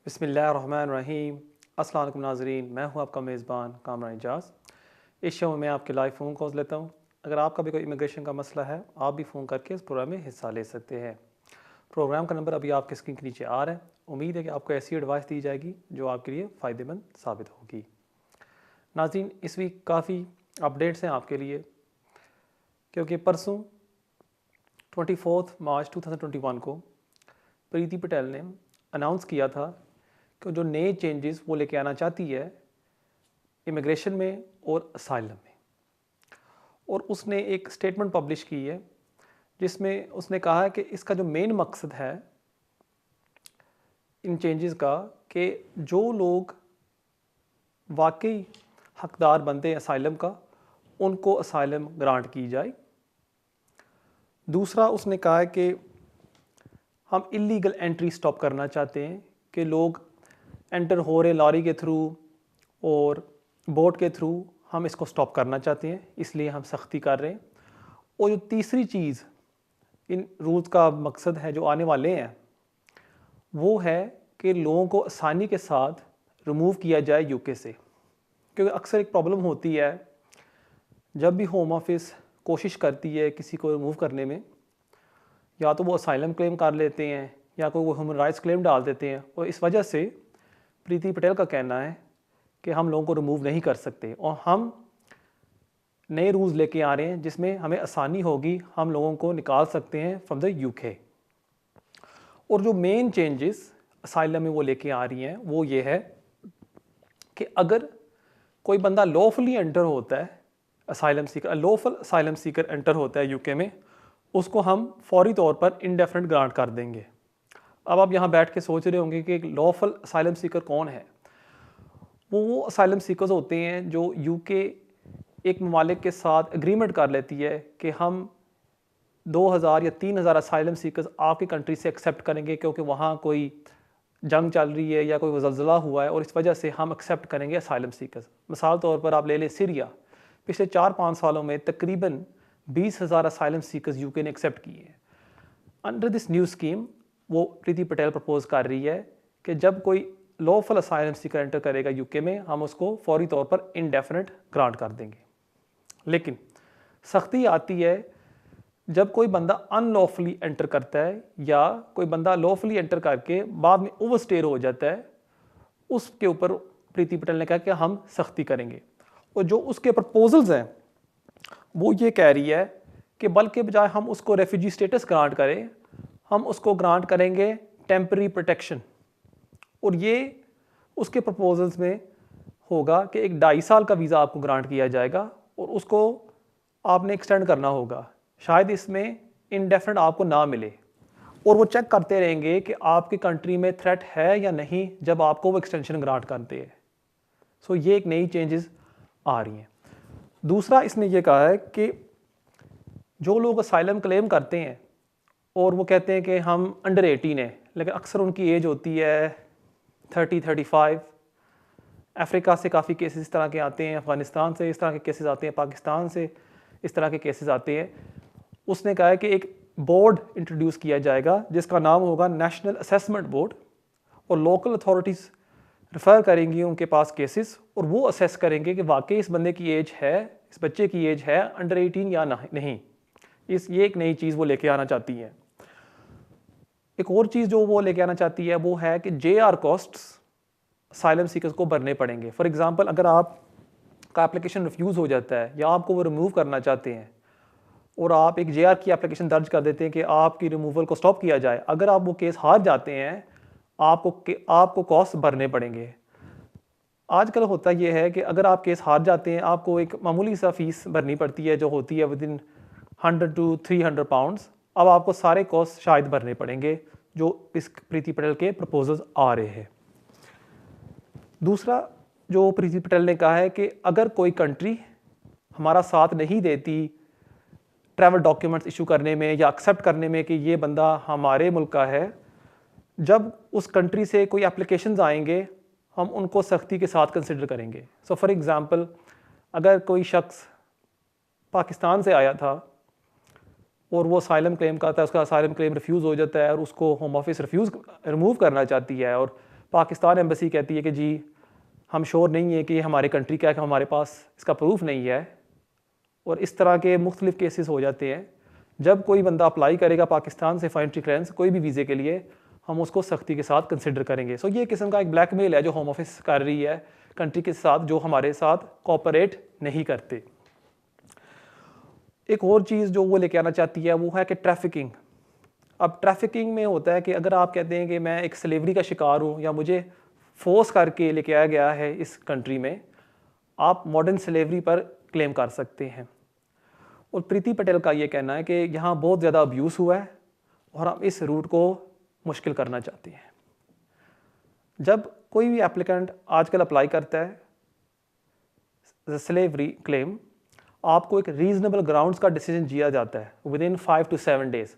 बिस्मिल्लाहिर्रहमानिर्रहीम। अस्सलाम वालेकुम नाज़रीन, मैं हूं आपका मेज़बान कामरान एजाज़। इस शो में मैं आपके लाइव फ़ोन कॉल्स लेता हूं। अगर आपका भी कोई इमिग्रेशन का मसला है, आप भी फ़ोन करके इस प्रोग्राम में हिस्सा ले सकते हैं। प्रोग्राम का नंबर अभी आपके स्क्रीन के नीचे आ रहा है। उम्मीद है कि आपको ऐसी एडवाइस दी जाएगी जो आपके लिए फ़ायदेमंद साबित होगी। नाज़रीन, इस वीक काफ़ी अपडेट्स हैं आपके लिए, क्योंकि परसों 24 मार्च 2021 को प्रीति पटेल ने अनाउंस किया था कि जो नए चेंजेस वो लेके आना चाहती है इमिग्रेशन में और असाइलम में। और उसने एक स्टेटमेंट पब्लिश की है जिसमें उसने कहा है कि इसका जो मेन मकसद है इन चेंजेस का, कि जो लोग वाकई हकदार बनते हैं असाइलम का, उनको असाइलम ग्रांट की जाए। दूसरा, उसने कहा है कि हम इलीगल एंट्री स्टॉप करना चाहते हैं, कि लोग एंटर हो रहे लॉरी के थ्रू और बोट के थ्रू, हम इसको स्टॉप करना चाहते हैं, इसलिए हम सख्ती कर रहे हैं। और जो तीसरी चीज़ इन रूल्स का मकसद है जो आने वाले हैं, वो है कि लोगों को आसानी के साथ रिमूव किया जाए यूके से। क्योंकि अक्सर एक प्रॉब्लम होती है, जब भी होम ऑफिस कोशिश करती है किसी को रिमूव करने में, या तो वो असाइलम क्लेम कर लेते हैं या कोई वो ह्यूमन राइट्स क्लेम डाल देते हैं। और इस वजह से प्रीति पटेल का कहना है कि हम लोगों को रिमूव नहीं कर सकते, और हम नए रूल्स लेके आ रहे हैं जिसमें हमें आसानी होगी, हम लोगों को निकाल सकते हैं फ्रॉम द यूके। और जो मेन चेंजेस असाइलम में वो लेके आ रही हैं वो ये है कि अगर कोई बंदा लॉफुली एंटर होता है, asylum Sikar, lawful asylum Sikar enter होता है यूके में, उसको हम फौरी तौर पर इंडेफिनिट ग्रांट कर देंगे। अब आप यहाँ बैठ के सोच रहे होंगे कि लॉफुल असाइलम सीकर कौन है। वो असाइलम सीकर्स होते हैं जो यूके एक ममालिक के साथ एग्रीमेंट कर लेती है कि हम 2000 या 3000 असाइलम सीकर्स आपकी कंट्री से एक्सेप्ट करेंगे, क्योंकि वहाँ कोई जंग चल रही है या कोई ज़लज़ला हुआ है, और इस वजह से हम एक्सेप्ट करेंगे असाइलम सीकर्स। मिसाल तौर पर आप ले लें सीरिया, पिछले 4-5 सालों में तकरीबन 20,000 असाइलम सीकर्स यूके ने एक्सेप्ट किए हैं। अंडर दिस न्यू स्कीम वो प्रीति पटेल प्रपोज कर रही है कि जब कोई लॉफुल असाइलम सीकर एंटर करेगा यूके में, हम उसको फौरी तौर पर इंडेफिनिट ग्रांट कर देंगे। लेकिन सख्ती आती है जब कोई बंदा अनलॉफुली एंटर करता है, या कोई बंदा लॉफुली एंटर करके बाद में ओवरस्टेयर हो जाता है, उसके ऊपर प्रीति पटेल ने कहा कि हम सख्ती करेंगे। और जो उसके प्रपोजल्स हैं वो ये कह रही है कि बल्कि बजाय हम उसको रेफ्यूजी स्टेटस ग्रांट करें, हम उसको ग्रांट करेंगे टेम्पररी प्रोटेक्शन। और ये उसके प्रपोजल्स में होगा कि एक 2.5 साल का वीज़ा आपको ग्रांट किया जाएगा, और उसको आपने एक्सटेंड करना होगा। शायद इसमें इंडेफिनिट आपको ना मिले, और वो चेक करते रहेंगे कि आपकी कंट्री में थ्रेट है या नहीं जब आपको वो एक्सटेंशन ग्रांट करते हैं। सो ये एक नई चेंजेस आ रही हैं। दूसरा, इसने ये कहा है कि जो लोग असाइलम क्लेम करते हैं और वो कहते हैं कि हम अंडर 18 हैं, लेकिन अक्सर उनकी एज होती है 30-35। अफ्रीका से काफ़ी केसेस इस तरह के आते हैं, अफ़गानिस्तान से इस तरह के केसेस आते हैं, पाकिस्तान से इस तरह के केसेस आते हैं। उसने कहा है कि एक बोर्ड इंट्रोड्यूस किया जाएगा जिसका नाम होगा नेशनल असेसमेंट बोर्ड, और लोकल अथॉरिटीज़ रेफ़र करेंगी उनके पास केसेस, और वो असेस करेंगे कि वाकई इस बंदे की एज है, इस बच्चे की एज है अंडर 18 या नहीं। ये एक नई चीज़ वो लेके आना चाहती है। एक और चीज़ जो वो लेके आना चाहती है वो है कि JR कॉस्ट्स असाइलम सीकर्स को भरने पड़ेंगे। फॉर एग्जांपल, अगर आपका एप्लीकेशन रिफ्यूज़ हो जाता है या आपको वो रिमूव करना चाहते हैं, और आप एक JR की एप्लीकेशन दर्ज कर देते हैं कि आपकी रिमूवल को स्टॉप किया जाए, अगर आप वो केस हार जाते हैं, आपको कॉस्ट भरने पड़ेंगे। आजकल होता ये है कि अगर आप केस हार जाते हैं, आपको एक मामूली सा फीस भरनी पड़ती है जो होती है विदिन 100 to 300 पाउंड्स। अब आपको सारे कॉस्ट शायद भरने पड़ेंगे जो इस प्रीति पटेल के प्रपोजल्स आ रहे हैं। दूसरा, जो प्रीति पटेल ने कहा है कि अगर कोई कंट्री हमारा साथ नहीं देती ट्रैवल डॉक्यूमेंट्स इशू करने में या एक्सेप्ट करने में कि ये बंदा हमारे मुल्क का है, जब उस कंट्री से कोई एप्लीकेशंस आएंगे, हम उनको सख्ती के साथ कंसिडर करेंगे। सो फॉर एग्ज़ाम्पल, अगर कोई शख्स पाकिस्तान से आया था और वो असाइलम क्लेम करता है, उसका असाइलम क्लेम रिफ्यूज़ हो जाता है और उसको होम ऑफिस रिमूव करना चाहती है, और पाकिस्तान एम्बेसी कहती है कि जी हम श्योर नहीं है कि ये हमारे कंट्री का है, कि हमारे पास इसका प्रूफ नहीं है। और इस तरह के मुख्तलिफ केसेस हो जाते हैं। जब कोई बंदा अप्लाई करेगा पाकिस्तान से फॉर एंट्री क्लियरेंस कोई भी वीज़े के लिए, हम उसको सख्ती के साथ कंसिडर करेंगे। सो ये किस्म का एक ब्लैकमेल है जो होम ऑफिस कर रही है कंट्री के साथ जो हमारे साथ कोऑपरेट नहीं करते। एक और चीज़ जो वो लेके आना चाहती है वो है कि ट्रैफिकिंग। अब ट्रैफिकिंग में होता है कि अगर आप कहते हैं कि मैं एक स्लेवरी का शिकार हूँ या मुझे फोर्स करके लेके आया गया है इस कंट्री में, आप मॉडर्न स्लेवरी पर क्लेम कर सकते हैं। और प्रीति पटेल का ये कहना है कि यहाँ बहुत ज़्यादा अब्यूज़ हुआ है और हम इस रूट को मुश्किल करना चाहते हैं। जब कोई भी एप्लीकेंट आजकल अप्लाई करता है स्लेवरी क्लेम, आपको एक रीजनेबल ग्राउंड्स का डिसीजन दिया जाता है विद इन 5 to 7 डेज़।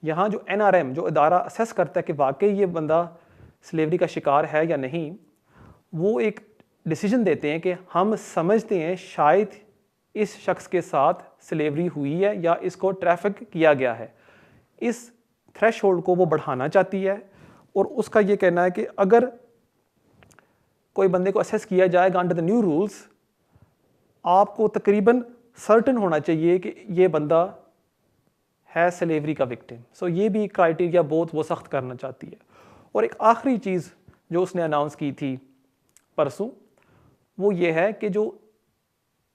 यहाँ जो NRM जो इदारा असेस करता है कि वाकई ये बंदा स्लेवरी का शिकार है या नहीं, वो एक डिसीजन देते हैं कि हम समझते हैं शायद इस शख्स के साथ स्लेवरी हुई है या इसको ट्रैफिक किया गया है। इस थ्रेशहोल्ड को वो बढ़ाना चाहती है और उसका ये कहना है कि अगर कोई बंदे को असेस किया जाएगा अंडर द न्यू रूल्स, आपको तकरीबन सर्टन होना चाहिए कि ये बंदा है स्लेवरी का विक्टिम। सो ये भी क्राइटेरिया बहुत वो सख्त करना चाहती है। और एक आखिरी चीज़ जो उसने अनाउंस की थी परसों, वो ये है कि जो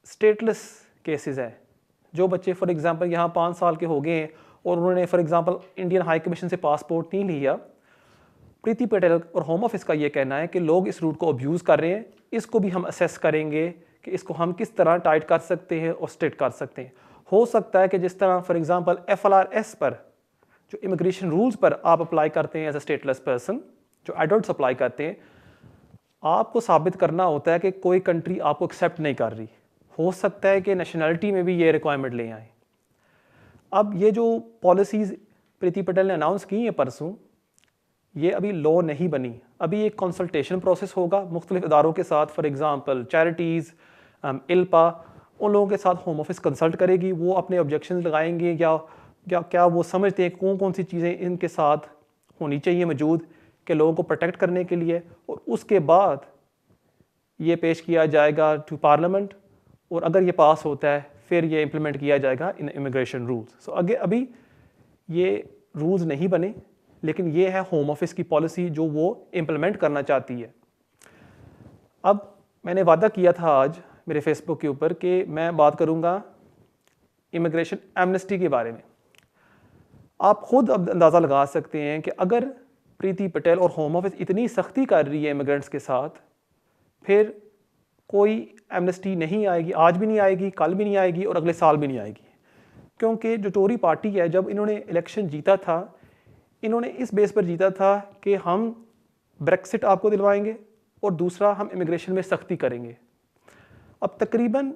स्टेटलेस केसेस हैं, जो बच्चे फॉर एग्जांपल यहाँ 5 साल के हो गए हैं और उन्होंने for example Indian high commission से पासपोर्ट नहीं लिया, प्रीति पटेल और होम ऑफिस का ये कहना है कि लोग इस रूट को अब्यूज़ कर रहे हैं। इसको भी हम असेस करेंगे कि इसको हम किस तरह टाइट कर सकते हैं और स्ट्रिक्ट कर सकते हैं। हो सकता है कि जिस तरह फॉर एग्जांपल FLRS पर जो इमिग्रेशन रूल्स पर आप अप्लाई करते हैं एज अ स्टेटलेस पर्सन, जो एडल्ट्स अप्लाई करते हैं, आपको साबित करना होता है कि कोई कंट्री आपको एक्सेप्ट नहीं कर रही। हो सकता है कि नेशनलिटी में भी ये रिक्वायरमेंट ले आए। अब ये जो पॉलिसीज़ प्रीति पटेल ने अनाउंस की हैं परसों, ये अभी लॉ नहीं बनी। अभी एक कंसल्टेशन प्रोसेस होगा मुख्तलिफ इदारों के साथ, फॉर एग्जांपल चैरिटीज़, ILPA, उन लोगों के साथ होम ऑफिस कंसल्ट करेगी। वो अपने ऑब्जेक्शन लगाएंगे या क्या वो समझते हैं कौन कौन सी चीज़ें इनके साथ होनी चाहिए मौजूद कि लोगों को प्रोटेक्ट करने के लिए, और उसके बाद ये पेश किया जाएगा टू पार्लियामेंट, और अगर ये पास होता है फिर ये इम्प्लीमेंट किया जाएगा इन इमिग्रेशन रूल्स। सो अभी ये रूल्स नहीं बने, लेकिन ये है होम ऑफिस की पॉलिसी जो वो इम्प्लीमेंट करना चाहती है। अब मैंने वादा किया था आज मेरे फेसबुक के ऊपर कि मैं बात करूंगा इमिग्रेशन एमनेस्टी के बारे में। आप खुद अब अंदाज़ा लगा सकते हैं कि अगर प्रीति पटेल और होम ऑफिस इतनी सख्ती कर रही है इमिग्रेंट्स के साथ, फिर कोई एमनेस्टी नहीं आएगी, आज भी नहीं आएगी, कल भी नहीं आएगी और अगले साल भी नहीं आएगी। क्योंकि जो टोरी पार्टी है, जब इन्होंने इलेक्शन जीता था, इन्होंने इस बेस पर जीता था कि हम ब्रेक्सिट आपको दिलवाएंगे और दूसरा हम इमिग्रेशन में सख्ती करेंगे। अब तकरीबन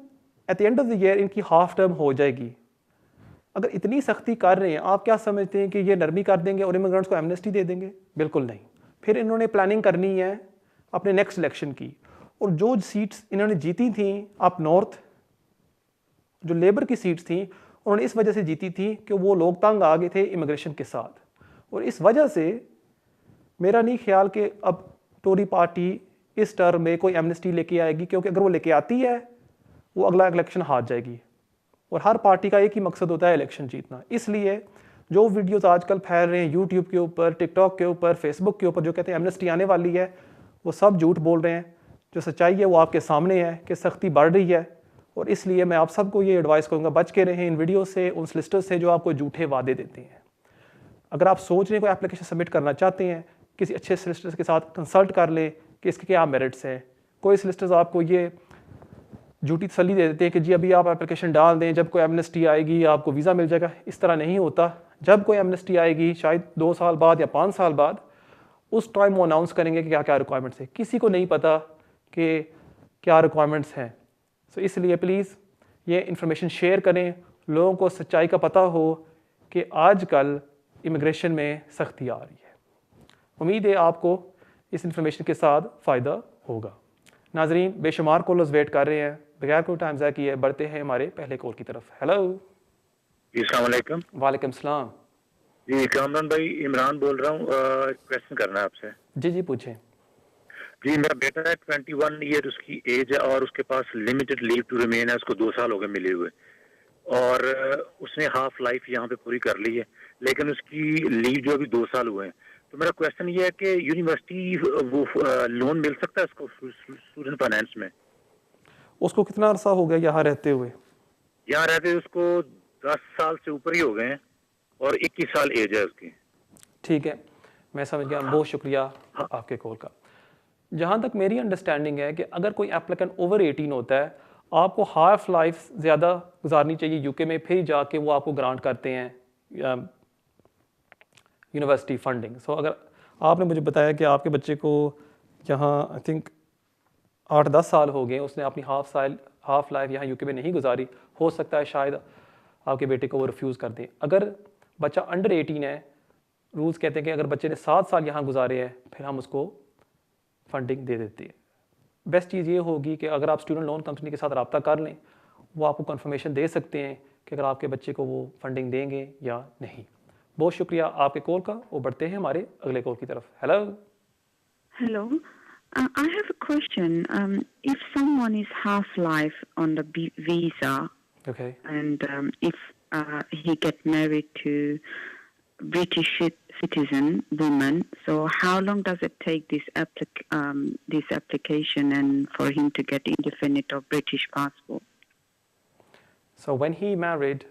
at the end of the year इनकी हाफ टर्म हो जाएगी। अगर इतनी सख्ती कर रहे हैं, आप क्या समझते हैं कि ये नरमी कर देंगे और इमिग्रेंट्स को एमनेस्टी दे देंगे? बिल्कुल नहीं। फिर इन्होंने प्लानिंग करनी है अपने नेक्स्ट इलेक्शन की, और जो सीट्स इन्होंने जीती थी अप नॉर्थ, जो लेबर की सीट्स थी, उन्होंने इस वजह से जीती थी कि वो लोग तंग आ गए थे इमिग्रेशन के साथ। और इस वजह से मेरा नहीं ख्याल कि अब टोरी पार्टी इस टर्म में कोई एमनेस्टी लेके आएगी, क्योंकि अगर वो लेके आती है वो अगला इलेक्शन हार जाएगी, और हर पार्टी का एक ही मकसद होता है इलेक्शन जीतना। इसलिए जो वीडियोस आजकल फैल रहे हैं यूट्यूब के ऊपर, टिकटॉक के ऊपर, फेसबुक के ऊपर, जो कहते हैं एमनेस्टी आने वाली है, वो सब झूठ बोल रहे हैं। जो सच्चाई है वो आपके सामने है कि सख्ती बढ़ रही है। और इसलिए मैं आप सबको ये एडवाइस करूँगा, बच के रहें इन वीडियो से, उन सलिसिटर्स से जो आपको झूठे वादे देते हैं। अगर आप सोच रहे हैं कोई एप्लीकेशन सबमिट करना चाहते हैं, किसी अच्छे सलिसिटर्स के साथ कंसल्ट कर लें कि इसके क्या मेरिट्स हैं। कोई सलिसिटर्स आपको ये झूठी तसल्ली दे देते हैं कि जी अभी आप एप्लीकेशन डाल दें, जब कोई एमनेस्टी आएगी आपको वीज़ा मिल जाएगा। इस तरह नहीं होता। जब कोई एमनेस्टी आएगी, शायद 2 साल बाद या 5 साल बाद, उस टाइम वो अनाउंस करेंगे कि क्या क्या रिक्वायरमेंट्स है। किसी को नहीं पता कि क्या रिक्वायरमेंट्स हैं। सो इसलिए प्लीज़ ये इन्फॉर्मेशन शेयर करें, लोगों को सच्चाई का पता हो कि आजकल इमिग्रेशन में सख्ती आ रही है। उम्मीद है आपको इस इन्फॉर्मेशन के साथ फ़ायदा होगा। नाजरीन, बेशुमार कॉलर्स वेट कर रहे हैं, बगैर कोई टाइम ज़ाया किए बढ़ते हैं हमारे पहले कॉल की तरफ। हेलो जी, अस्सलाम वालेकुम। वालेकुम सलाम। जी, कामरान भाई, इमरान बोल रहा हूँ। एक क्वेश्चन करना है आपसे। जी जी पूछें। जी मेरा बेटा है 21 ईयर उसकी एज है और उसके पास लिमिटेड लीव टू रिमेन है, उसको 2 साल हो गए मिले हुए और उसने हाफ लाइफ यहाँ पे पूरी कर ली है, लेकिन उसकी लीव जो अभी 2 साल हुए हैं। तो मेरा क्वेश्चन ये है कि यूनिवर्सिटी वो लोन मिल सकता है उसको स्टूडेंट फाइनेंस में? उसको कितना अरसा हो गया यहाँ रहते हुए? यहाँ रहते उसको 10 साल से ऊपर ही हो गए हैं और 21 साल एज है उसकी। ठीक है, मैं समझ गया। बहुत शुक्रिया आपके कॉल का। जहाँ तक मेरी अंडरस्टैंडिंग है कि अगर कोई एप्लीकेंट ओवर 18 होता है, आपको हाफ लाइफ ज़्यादा गुजारनी चाहिए यूके में, फिर जाके वो आपको ग्रांट करते हैं यूनिवर्सिटी फंडिंग। सो अगर आपने मुझे बताया कि आपके बच्चे को यहाँ आई थिंक 8-10 साल हो गए, उसने अपनी हाफ लाइफ यहाँ यूके में नहीं गुजारी, हो सकता है शायद आपके बेटे को वो रिफ्यूज़ कर दें। अगर बच्चा अंडर 18 है, रूल्स कहते हैं कि अगर बच्चे ने 7 साल यहाँ गुजारे हैं, फिर हम उसको फंडिंग दे देती है। बेस्ट चीज़ ये होगी कि अगर आप स्टूडेंट लोन कंपनी के साथ रब्ता कर लें, वो आपको कंफर्मेशन दे सकते हैं कि अगर आपके बच्चे को वो फंडिंग देंगे या नहीं। बहुत शुक्रिया आपके कॉल का। वो बढ़ते हैं हमारे अगले कॉल की तरफ। Hello Hello. I have a question. If someone is half-life on the visa okay and if he get married to British citizen woman, so how long does it take this application and for him to get indefinite or British passport? So when he married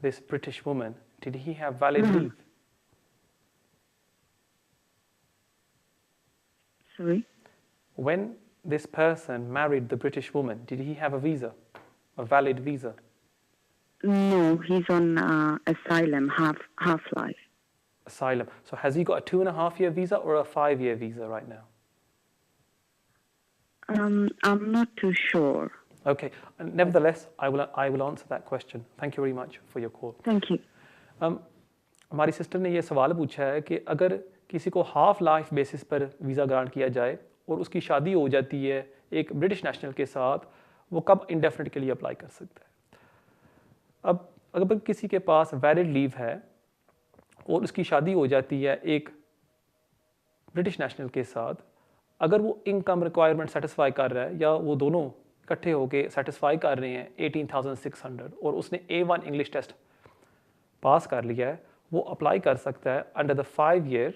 this British woman, did he have valid leave? Sorry. When this person married the British woman, did he have a visa, a valid visa? No, he's on asylum, half-life. Asylum. So has he got a 2.5-year visa or a 5-year visa right now? I'm not too sure. Okay. Nevertheless, I will answer that question. Thank you very much for your call. Thank you. हमारी sister ने ये सवाल पूछा है कि अगर किसी को हाफ लाइफ बेसिस पर वीज़ा ग्रांट किया जाए और उसकी शादी हो जाती है एक ब्रिटिश नेशनल के साथ, वो कब इंडेफिनिट के लिए अप्लाई कर सकता है? अब अगर किसी के पास वैलिड लीव है और उसकी शादी हो जाती है एक ब्रिटिश नेशनल के साथ, अगर वो इनकम रिक्वायरमेंट सेटिस्फाई कर रहा है या वो दोनों इकट्ठे होकर सेटिस्फाई कर रहे हैं 18,600 और उसने A1 इंग्लिश टेस्ट पास कर लिया है, वो अप्लाई कर सकता है under the 5-year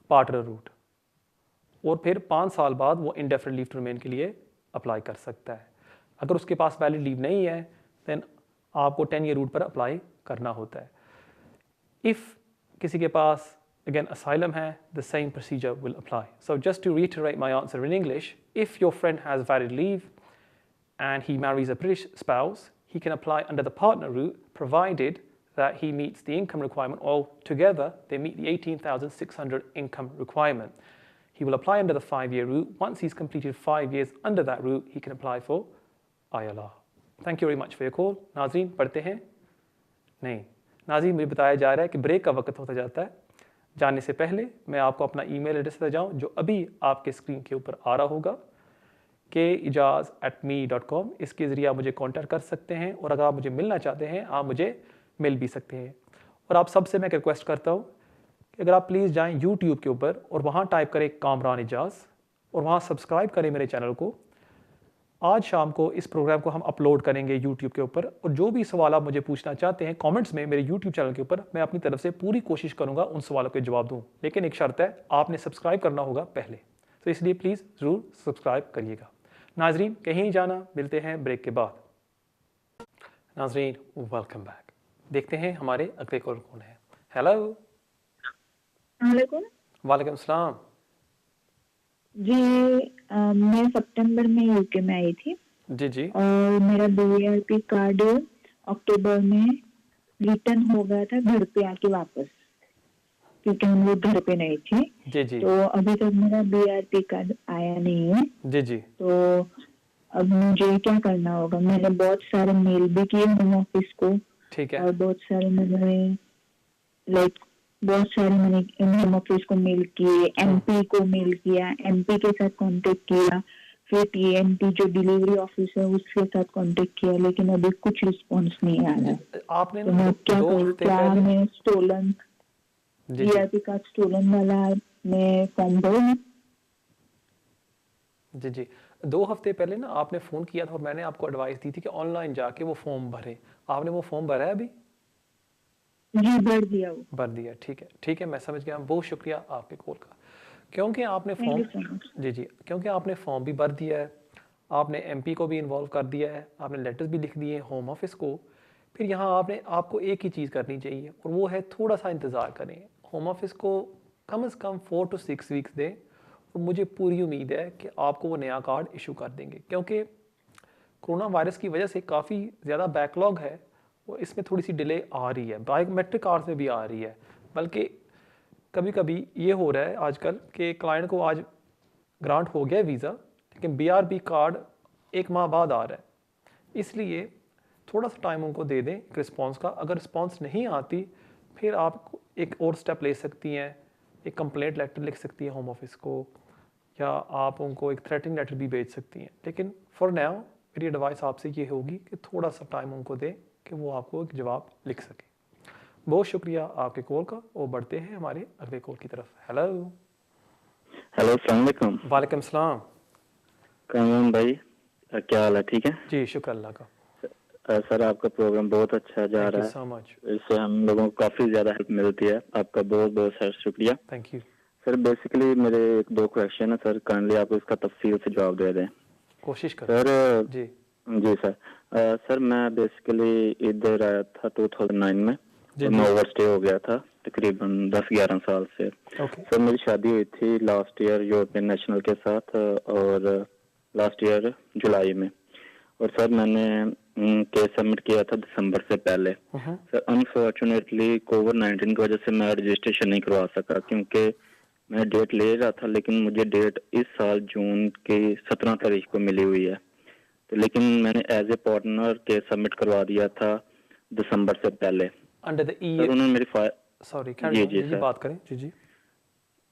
partner root और फिर 5 साल बाद वो इंडेफिनिट लीव टू रिमेन के लिए अप्लाई कर सकता है। अगर उसके पास वैलिड लीव नहीं है, देन आपको 10-year रूट पर अप्लाई करना होता है। इफ़ किसी के पास अगेन असाइलम है, the same procedure will apply. So just to reiterate my answer in English, if your friend has valid leave and he marries a British spouse, he can apply under the partner route provided that he meets the income requirement, or together they meet the 18,600 income requirement. He will apply under the 5-year route. Once he's completed 5 years under that route, he can apply for ILR. Thank you very much for your call. नाज़रीन पढ़ते हैं? नहीं नाज़रीन, मुझे बताया जा रहा है कि ब्रेक का वक्त होता जाता है। जाने से पहले मैं आपको अपना ईमेल एड्रेस देता जाऊँ जो अभी आपके स्क्रीन के ऊपर आ रहा होगा, kejaz@me.com। इसके ज़रिए आप मुझे कॉन्टैक्ट कर सकते हैं और अगर आप मुझे मिलना चाहते हैं आप मुझे मिल भी सकते हैं। और आप सबसे मैं रिक्वेस्ट करता हूँ कि अगर आप प्लीज़ जाएं YouTube के ऊपर और वहाँ टाइप करें कामरान एजाज और वहाँ सब्सक्राइब करें मेरे चैनल को। आज शाम को इस प्रोग्राम को हम अपलोड करेंगे YouTube के ऊपर और जो भी सवाल आप मुझे पूछना चाहते हैं कमेंट्स में मेरे YouTube चैनल के ऊपर, मैं अपनी तरफ से पूरी कोशिश करूँगा उन सवालों के जवाब दूँ। लेकिन एक शर्त है, आपने सब्सक्राइब करना होगा पहले, तो इसलिए प्लीज़ ज़रूर सब्सक्राइब करिएगा। नाजरीन कहीं नहीं जाना, मिलते हैं ब्रेक के बाद। नाजरीन वेलकम बैक। देखते हैं हमारे अगले कॉल कौन है। हेलो वालेकुम सलाम। जी मैं सितंबर में यूके में आई थी जी जी और मेरा बीआरपी कार्ड अक्टूबर में रिटर्न हो गया था घर पे आके वापस, क्योंकि हम लोग घर पे नहीं थे। जी जी तो अभी तक मेरा बीआरपी कार्ड आया नहीं है। जी जी तो अब मुझे क्या करना होगा? मैंने बहुत सारे मेल भी किए होम ऑफिस को, ठीक है और बहुत सारे मैंने होम ऑफिस को मेल किए, एमपी को मेल किया, एमपी के साथ कांटेक्ट किया, फिर टीएनटी जो डिलीवरी ऑफिस है उसके साथ कांटेक्ट किया, लेकिन अभी कुछ रिस्पांस नहीं आ रहा है। आपने तो मैं क्या करूँ? क्या मैं स्टोलन जी बीआरपी कार्ड स्टोलन वाला मैं फॉर्म भरूँ? जी जी। 2 हफ्ते पहले ना आपने फ़ोन किया था और मैंने आपको एडवाइस दी थी कि ऑनलाइन जाके वो फॉर्म भरें। आपने वो फॉर्म भरा है अभी? जी भर दिया वो। भर दिया, ठीक है, मैं समझ गया। बहुत शुक्रिया आपके कॉल का। क्योंकि आपने thank you form, so much. जी जी, क्योंकि आपने फॉर्म भी भर दिया है, आपने एमपी को भी इन्वॉल्व कर दिया है, आपने लेटर्स भी लिख दिए होम ऑफिस को, फिर यहाँ आपने आपको एक ही चीज़ करनी चाहिए और वो है थोड़ा सा इंतज़ार करें। होम ऑफिस को कम से कम 4 to 6 वीक्स दें और मुझे पूरी उम्मीद है कि आपको वो नया कार्ड इशू कर देंगे, क्योंकि कोरोना वायरस की वजह से काफ़ी ज़्यादा बैकलॉग है, वो इसमें थोड़ी सी डिले आ रही है, बायोमेट्रिक कार्ड्स में भी आ रही है। बल्कि कभी कभी ये हो रहा है आजकल कि क्लाइंट को आज ग्रांट हो गया वीज़ा, लेकिन बीआरबी कार्ड 1 माह बाद आ रहा है। इसलिए थोड़ा सा टाइम उनको दे दें रिस्पॉन्स का। अगर रिस्पॉन्स नहीं आती फिर आप एक और स्टेप ले सकती हैं, एक कंप्लेंट लेटर लिख सकती हैं होम ऑफिस को, या आप उनको एक थ्रेटनिंग लेटर भी भेज सकती हैं। लेकिन फॉर नाउ मेरी एडवाइस आपसे ये होगी कि थोड़ा सा टाइम उनको दें कि वो आपको एक जवाब लिख सकें। बहुत शुक्रिया आपके कॉल का और बढ़ते हैं हमारे अगले कॉल की तरफ। हेलो। हेलो, अस्सलाम वालेकुम। वालेकुम सलाम। कामरान भाई, क्या हाल है? ठीक है जी शुक्र अल्लाह का। सर, आपका प्रोग्राम बहुत अच्छा जा थैंक यू रहा सो मच। है। इससे हम लोगों को काफ़ी ज़्यादा हेल्प मिलती है। आपका बहुत बहुत सर शुक्रिया। Thank you. सर, बेसिकली मेरे 1-2 क्वेश्चन है सर, काइंडली आप इसका तफसील से जवाब दे दें। कोशिश करो सर जी। जी सर। सर, मैं बेसिकली इधर आया था 2009 में जी और जी। मैं ओवरस्टे हो गया था तकरीबन 10-11 साल से। ओके। सर, मेरी शादी हुई थी लास्ट ईयर यूरोपियन नेशनल के साथ और लास्ट ईयर जुलाई में। और सर, मैंने केस सबमिट किया था दिसंबर से पहले। सर, अनफॉर्चुनेटली कोविड-19 की वजह से मैं रजिस्ट्रेशन नहीं करवा सका, क्योंकि मैं डेट ले रहा था, लेकिन मुझे डेट इस साल जून की 17 तारीख को मिली हुई है। तो लेकिन मैंने as a partner case submit करवा दिया था दिसंबर से पहले। अंडर द सर, उन्होंने मेरी फाइल सॉरी जी जी जी सर बात करें जी जी।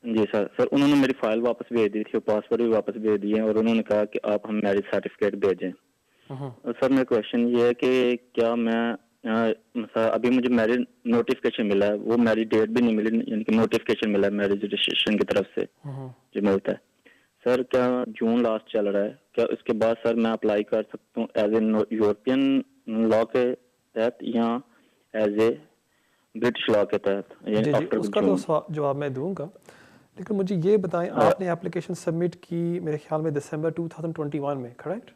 जी सर उन्होंने मेरी फाइल वापस भेज दी थी और पासवर्ड भी वापस भेज दिए और उन्होंने कहा कि आप हम मैरिज सर्टिफिकेट भेजें। सर, मेरा क्वेश्चन ये है कि क्या मैं सर, अभी मुझे मैरिज नोटिफिकेशन मिला है, वो मैरिज डेट भी नहीं मिली, यानी कि नोटिफिकेशन मिला है मैरिज रजिस्ट्रेशन की तरफ से जो मिलता है। सर, क्या जून लास्ट चल रहा है, क्या उसके बाद सर मैं अप्लाई कर सकता हूँ एज ए यूरोपियन लॉ के तहत या एज ए ब्रिटिश लॉ के तहत जी जी, आफ्टर उसका जून? तो जवाब मैं दूंगा, लेकिन मुझे ये बताएं, आपने एप्लीकेशन सबमिट की मेरे ख्याल में दिसंबर 2021 में, करेक्ट?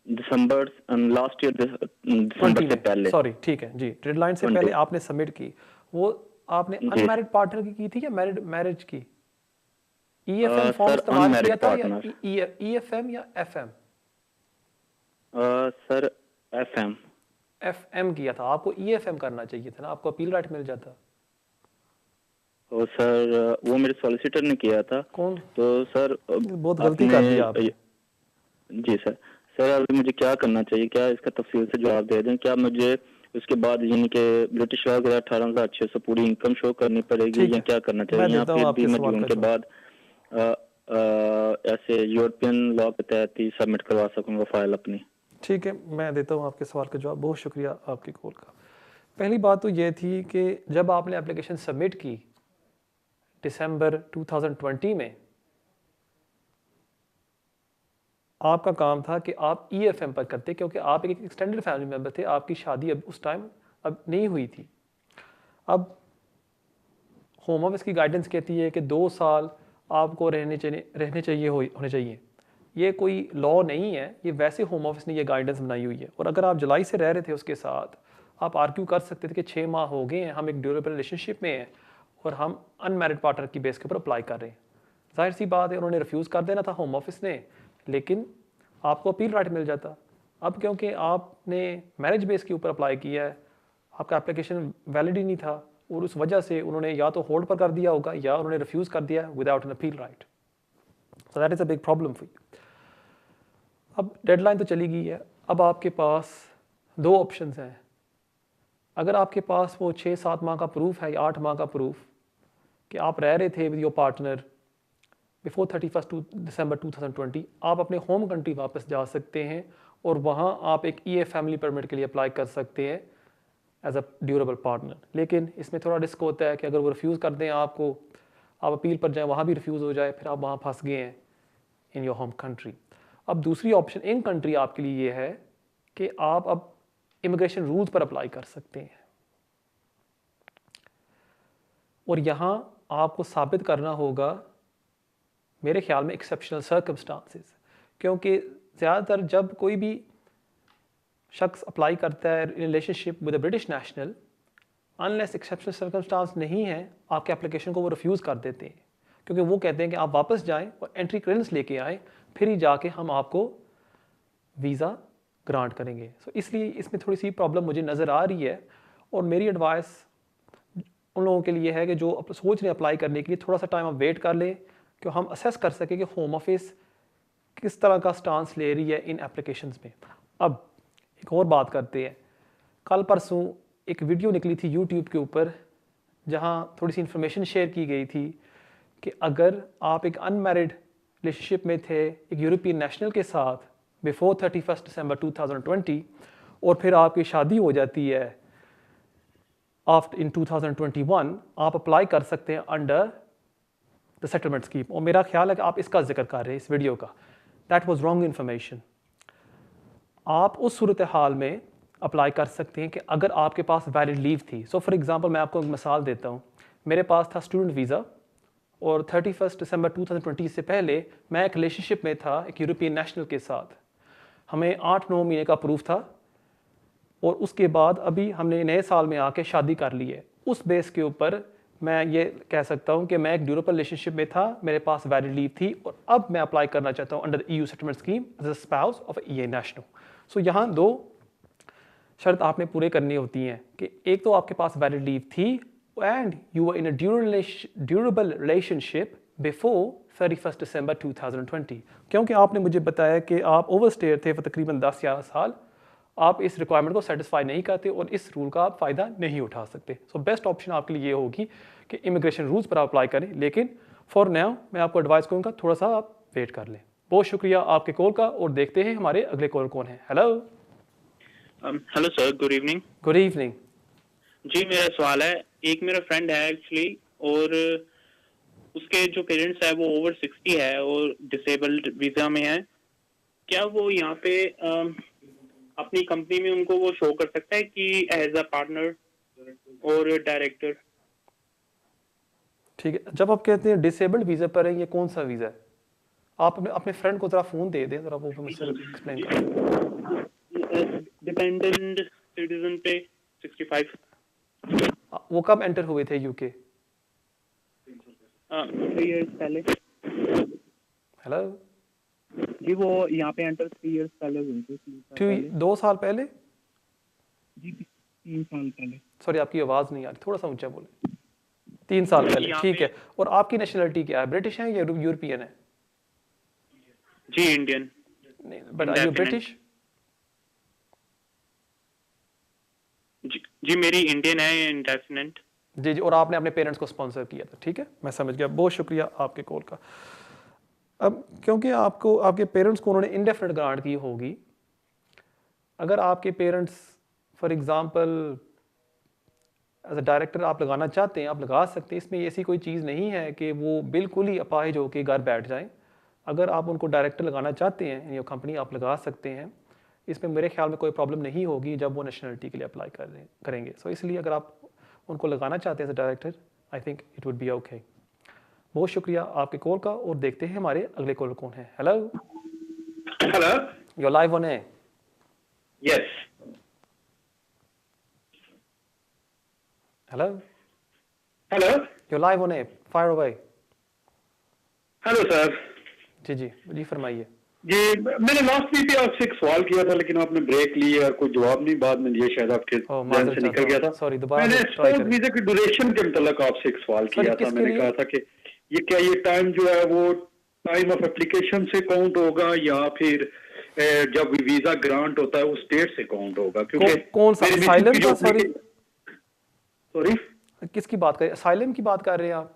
दिसंबर लास्ट ईयर दिसंबर से पहले। सॉरी, ठीक है जी, डेडलाइन से पहले आपने सबमिट की। वो आपने अनमैरिड पार्टनर की थी या मैरिज की? ईएफएम फॉर्म सर, इस्तेमाल किया अनमैरिड था या पार्टनर। ईएफएम या एफएम? Sir, FM. एफएम किया था। आपको ईएफएम करना चाहिए था ना, आपको अपील राइट मिल जाता। और सर, वो मेरे सॉलिसिटर ने किया था। कौन? तो सर बहुत गलती कर दी आपने। जी सर अभी मुझे क्या करना चाहिए? क्या इसका तफसील से जवाब दे दें? क्या मुझे उसके बाद यानी कि ब्रिटिश लॉ के 18,600 पूरी इनकम शो करनी पड़ेगी या क्या करना चाहिए, या फिर भी मैं जून के बाद ऐसे यूरोपियन लॉ के तहत ही सबमिट करवा सकूंगा फाइल अपनी? ठीक है, मैं देता हूँ आपके सवाल का जवाब। बहुत शुक्रिया आपकी कॉल का। पहली बात तो ये थी कि जब आपने एप्लीकेशन सबमिट की दिसंबर 2020 में, आपका काम था कि आप ईएफएम पर करते, क्योंकि आप एक एक्सटेंडेड फैमिली मेंबर थे, आपकी शादी अब उस टाइम अब नहीं हुई थी। अब होम ऑफिस की गाइडेंस कहती है कि 2 साल आपको रहने चाहिए होने चाहिए। ये कोई लॉ नहीं है, ये वैसे होम ऑफिस ने ये गाइडेंस बनाई हुई है। और अगर आप जुलाई से रह रहे थे उसके साथ, आप आर्ग्यू कर सकते थे कि 6 माह हो गए हैं, हम एक ड्यूरेबल रिलेशनशिप में हैं और हम अनमैरिड पार्टनर की बेस के ऊपर अप्लाई कर रहे हैं। जाहिर सी बात है, उन्होंने रिफ्यूज़ कर देना था होम ऑफिस ने, लेकिन आपको अपील राइट मिल जाता। अब क्योंकि आपने मैरिज बेस के ऊपर अप्लाई किया है, आपका एप्लीकेशन वैलिड ही नहीं था और उस वजह से उन्होंने या तो होल्ड पर कर दिया होगा या उन्होंने रिफ्यूज़ कर दिया without an appeal right. So that is a big problem for you. अब डेडलाइन तो चली गई है। अब आपके पास 2 ऑप्शंस हैं। अगर आपके पास वो 6-7 माह का प्रूफ है या 8 माह का प्रूफ कि आप रह रहे थे with your partner before 31 December 2020, आप अपने होम कंट्री वापस जा सकते हैं और वहाँ आप एक ईए फैमिली परमिट के लिए अप्लाई कर सकते हैं एज अ ड्यूरेबल पार्टनर। लेकिन इसमें थोड़ा रिस्क होता है कि अगर वो रिफ्यूज़ कर दें आपको, आप अपील पर जाएं, वहाँ भी रिफ्यूज़ हो जाए, फिर आप वहाँ फंस गए हैं। In your home country. अब दूसरी ऑप्शन इन कंट्री आपके लिए ये है कि आप अब इमिग्रेशन रूल्स पर अप्लाई कर सकते हैं, और यहाँ आपको साबित करना होगा मेरे ख्याल में एक्सेप्शनल सर्कमस्टांसेस, क्योंकि ज़्यादातर जब कोई भी शख्स अप्लाई करता है relationship with a British national, unless exceptional circumstance नहीं है आपके एप्लीकेशन को वो रिफ्यूज़ कर देते हैं, क्योंकि वो कहते हैं कि आप वापस जाएं और एंट्री क्लियरेंस लेके आएँ, फिर ही जाके हम आपको वीज़ा ग्रांट करेंगे। सो इसलिए इसमें थोड़ी सी प्रॉब्लम मुझे नज़र आ रही है, और मेरी एडवाइस उन लोगों के लिए है कि जो सोच रहे हैं अप्लाई करने के लिए, थोड़ा सा टाइम आप वेट कर लें कि हम असेस कर सकें कि होम ऑफिस किस तरह का स्टांस ले रही है इन एप्लीकेशंस में। अब एक और बात करते हैं, कल परसों एक वीडियो निकली थी यूट्यूब के ऊपर जहां थोड़ी सी इन्फॉर्मेशन शेयर की गई थी कि अगर आप एक अनमैरिड रिलेशनशिप में थे एक यूरोपियन नेशनल के साथ बिफोर 31 दिसंबर 2020 और फिर आपकी शादी हो जाती है आफ्टर इन 2021, आप अप्लाई कर सकते हैं अंडर द सेटलमेंट स्कीम। और मेरा ख्याल है कि आप इसका जिक्र कर रहे हैं इस वीडियो का। That was wrong information. आप उस सूरत हाल में अप्लाई कर सकते हैं कि अगर आपके पास वैलिड लीव थी। सो फॉर एग्जांपल मैं आपको एक मिसाल देता हूँ, मेरे पास था स्टूडेंट वीज़ा और 31 दिसंबर 2020 से पहले मैं एक रिलेशनशिप में था एक यूरोपियन नेशनल के साथ। हमें 8-9 महीने का प्रूफ था, और उसके बाद अभी हमने नए साल में आके शादी कर ली है। उस बेस के ऊपर मैं ये कह सकता हूँ कि मैं एक ड्यूरेबल रिलेशनशिप में था, मेरे पास वैलिड लीव थी, और अब मैं अप्लाई करना चाहता हूँ under EU settlement scheme as a spouse of EA national. So यहाँ दो शर्त आपने पूरे करनी होती हैं कि एक तो आपके पास वैलिड लीव थी and you are in a durable relationship before 31 December 2020। क्योंकि आपने मुझे बताया कि आप ओवरस्टेयर थे for तकरीबन 10-11 साल, आप इस रिक्वायरमेंट को सेटिस्फाई नहीं करते और इस रूल का आप फ़ायदा नहीं उठा सकते। सो बेस्ट ऑप्शन आपके लिए ये होगी कि इमिग्रेशन रूल्स पर आप अप्लाई करें, लेकिन फॉर नाउ मैं आपको एडवाइस करूँगा थोड़ा सा आप वेट कर लें। बहुत शुक्रिया आपके कॉल का, और देखते हैं हमारे अगले कॉल कौन है। Hello hello sir, good evening. Good evening. जी, मेरा सवाल है, एक मेरा फ्रेंड है एक्चुअली, और उसके जो पेरेंट्स है वो ओवर 60 है और डिसेबल्ड वीजा में है। क्या वो यहाँ पे अपनी कंपनी में उनको वो शो कर सकता है कि एज अ पार्टनर और डायरेक्टर? ठीक है, जब आप कहते हैं डिसेबल्ड वीज़ा पर है, ये कौन सा वीज़ा है? आप अपने फ्रेंड को ज़रा फ़ोन दे दें, ज़रा वो मुझसे एक्सप्लेन करें। डिपेंडेंट सिटीजन पे 65। वो कब एंटर हुए थे यूके? 3 इयर्स पहले। हेलो जी, वो यहाँ पे एंटर 3 इयर्स पहले हुए थे। 2 साल पहले? जी, 3 साल पहले। सॉरी, आपकी आवाज़ नहीं आ रही, थोड़ा सा ऊंचा बोले। 3 साल पहले, ठीक है। और आपकी नेशनलिटी क्या है, ब्रिटिश है या यूरोपियन है? जी, Indian. But are you British? जी, मेरी इंडियन है, इंडेफिनेट। जी जी, और आपने अपने पेरेंट्स को स्पॉन्सर किया था, ठीक है, मैं समझ गया। बहुत शुक्रिया आपके कॉल का। अब क्योंकि आपको आपके पेरेंट्स को उन्होंने इंडेफिनेट ग्रांट की होगी, अगर आपके parents for example as a director आप लगाना चाहते हैं, आप लगा सकते हैं। इसमें ऐसी कोई चीज़ नहीं है कि वो बिल्कुल ही अपाहिज होकर घर बैठ जाएं। अगर आप उनको डायरेक्टर लगाना चाहते हैं इन योर कंपनी, आप लगा सकते हैं। इसमें मेरे ख्याल में कोई प्रॉब्लम नहीं होगी जब वो नेशनलिटी के लिए अप्लाई करेंगे। सो इसलिए अगर आप उनको लगाना चाहते हैं as a director, I think it would be okay. बहुत शुक्रिया आपके कॉल का, और देखते हैं हमारे अगले कॉल कौन है। Hello hello, you live on air. Yes. Hello hello, you live on air, fire away. Hello sir. जी जी जी, फरमाइए। जी, मैंने लास्ट वीक आपसे एक सवाल किया था, लेकिन आपने ब्रेक ली और कोई जवाब नहीं, बाद में ये शायद आपके ध्यान से निकल गया था। सॉरी, दोबारा मैंने स्पाउस वीजा की ड्यूरेशन के मतलब आपसे एक सवाल किया था। मैंने कहा था कि ये क्या ये टाइम जो है वो टाइम ऑफ एप्लीकेशन से काउंट होगा या फिर जब वीजा ग्रांट होता है उस डेट से काउंट होगा? क्योंकि कौन सा असाइलम का? सॉरी, किसकी बात कर रहे हैं? असाइलम की बात कर रहे हैं आप?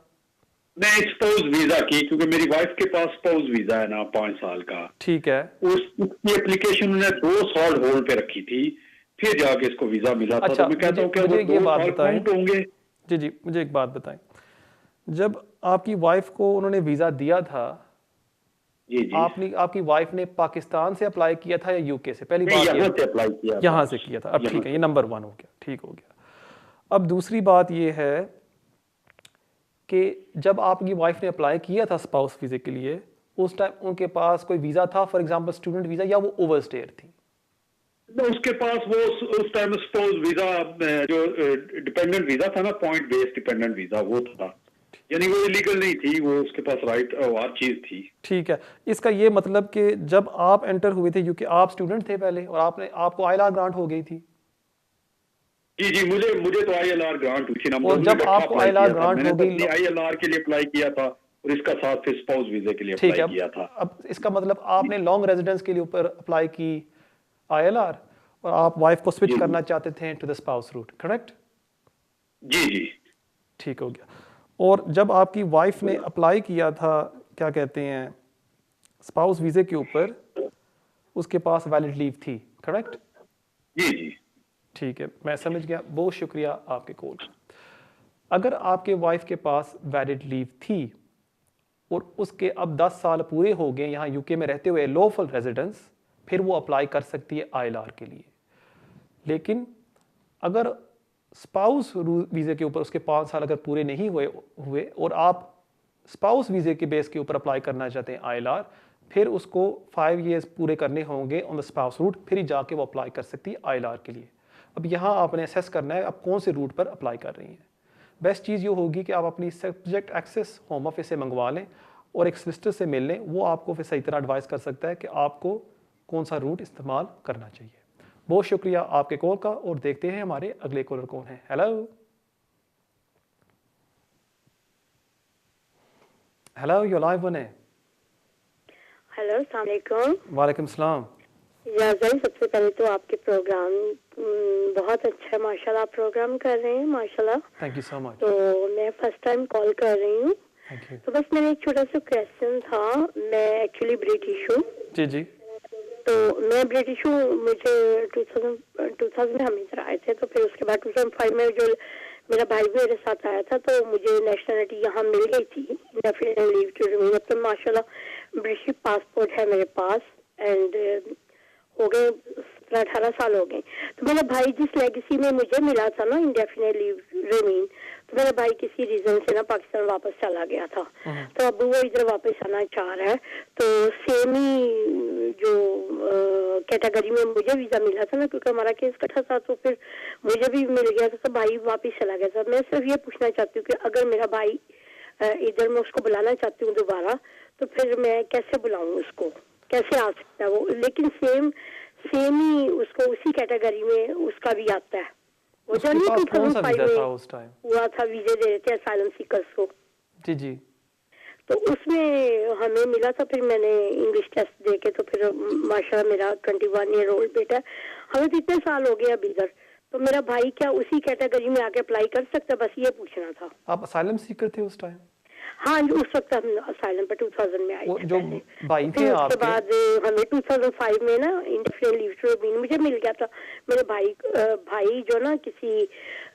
नहीं, स्पाउस वीजा की, क्योंकि मेरी वाइफ के पास स्पाउस वीजा है ना 5 साल का। ठीक है। उसकी एप्लीकेशन उन्होंने 2 साल होल्ड पे रखी थी, फिर जाके इसको वीजा मिला था। तो मैं कहता हूँ कि वो 2 साल काउंट होंगे। जी जी, मुझे एक बात बताएं, जब आपकी वाइफ को उन्होंने वीजा दिया था जी जी आपकी वाइफ ने पाकिस्तान से अप्लाई किया था या यूके से? पहली बात यहाँ से अप्लाई किया था। यहाँ से किया था। अब ठीक है, ये नंबर 1 हो गया, ठीक हो गया। अब दूसरी बात ये है कि जब आपकी वाइफ ने अप्लाई किया था स्पाउस वीज़े के लिए, उस टाइम उनके पास कोई वीज़ा था, फॉर एग्जांपल स्टूडेंट वीज़ा, या वो ओवरस्टेयर थी? उसके पास वो उस टाइम स्पाउस वीजा जो डिपेंडेंट वीजा था ना, पॉइंट बेस्ड डिपेंडेंट वीजा, वो था, यानी वो इलीगल नहीं थी, वो उसके पास राइट हर चीज थी। ठीक है, इसका ये मतलब कि जब आप एंटर हुए थे यूके, आप स्टूडेंट थे पहले और आपको आईएलआर ग्रांट हो गई थी? जी जी, मुझे तो आईएलआर ग्रांट हुई थी ना। और जब आपको आईएलआर ग्रांट हो गई, आईएलआर के लिए अप्लाई किया था और इसका साथ फिर स्पाउस वीजे के लिए अप्लाई किया था। अब इसका मतलब आपने लॉन्ग रेजिडेंस के लिए ऊपर अप्लाई की आईएलआर, और आप वाइफ को स्विच करना चाहते थे to the spouse route, correct? जी जी, ठीक हो गया। और जब आपकी वाइफ ने अप्लाई किया था, क्या कहते हैं, स्पाउस वीज़े के ऊपर, उसके पास वैलिड लीव थी, करेक्ट? जी जी, ठीक है, मैं समझ गया, बहुत शुक्रिया आपके कॉल का। अगर आपके वाइफ के पास वैलिड लीव थी और उसके अब 10 साल पूरे हो गए यहाँ यूके में रहते हुए लॉफुल रेजिडेंस, फिर वो अप्लाई कर सकती है आईएलआर के लिए। लेकिन अगर स्पाउस वीज़े के ऊपर उसके 5 साल अगर पूरे नहीं हुए और आप स्पाउस वीज़े के बेस के ऊपर अप्लाई करना चाहते हैं आईएलआर, फिर उसको 5 ईयर्स पूरे करने होंगे ऑन द स्पाउस रूट, फिर ही जाके वो अप्लाई कर सकती है आईएलआर के लिए। अब यहाँ आपने असेस करना है आप कौन से रूट पर अप्लाई कर रही हैं। बेस्ट चीज़ ये होगी कि आप अपनी सब्जेक्ट एक्सेस होम ऑफिस से मंगवा लें और एक सोलिसिटर से मिल लें, वो आपको फिर सही तरह एडवाइस कर सकता है कि आपको कौन सा रूट इस्तेमाल करना चाहिए। बहुत शुक्रिया आपके कॉल का, और देखते हैं हमारे अगले कॉलर कौन है। Hello hello, you live one है। हेलो, अस्सलाम वालेकुम। वालेकुम सलाम। याज़न, सबसे पहले तो आपके प्रोग्राम बहुत अच्छा है, माशाल्लाह आप प्रोग्राम कर रहे हैं, माशाल्लाह। Thank you so much. तो मैं फर्स्ट टाइम कॉल कर रही हूँ, तो बस मेरा एक छोटा सा क्वेश्चन था। मैं एक्चुअली ब्रिटिश हूँ। जी जी। तो मैं ब्रिटिश हूँ, मुझे 2000 हम इधर आए थे, तो फिर उसके बाद 2005 में जो मेरा भाई मेरे साथ आया था, तो मुझे नेशनलिटी यहाँ मिल गई थी, इंडेफिनिट लीव टू रिमेन। अब तो माशाल्लाह ब्रिटिश पासपोर्ट है मेरे पास, एंड हो गए 18 साल हो गए। तो मेरा भाई जिस लेगेसी में मुझे मिला था ना इंडेफिनिट लीव रिमेन, तो मेरा भाई किसी रीजन से ना पाकिस्तान वापस चला गया था, तो अब वो इधर वापस आना चाह रहा है। तो सेम ही जो कैटेगरी में मुझे वीजा मिला था ना, क्योंकि हमारा केस इकट्ठा था, तो फिर मुझे भी मिल गया था, तो भाई वापस चला गया था। मैं सिर्फ ये पूछना चाहती हूँ कि अगर मेरा भाई इधर मैं उसको बुलाना चाहती हूँ दोबारा, तो फिर मैं कैसे बुलाऊँ उसको, कैसे आ सकता है वो? लेकिन सेम ही उसको उसी कैटेगरी में उसका भी आता है। वो जो नहीं 2005 में हुआ था, वीजे दे रहे थे असाइलम सीकर्स को। जी जी। तो उसमें हमें मिला था, फिर मैंने इंग्लिश टेस्ट दे के, तो फिर माशाल्लाह मेरा 21 ईयर ओल्ड बेटा है, हमें तो इतने साल हो गए अब इधर, तो मेरा भाई क्या उसी कैटेगरी में आके अप्लाई कर सकता? बस ये पूछना था। आप असाइलम सीकर थे उस टाइम? हाँ, उस वक्त हम असाइलम पर 2000 में आए थे। जो भाई थे आपके, उसके बाद हमें 2005 में ना इंडेफिनिट लीव टू रिमेन मुझे मिल गया था। मेरे भाई जो ना किसी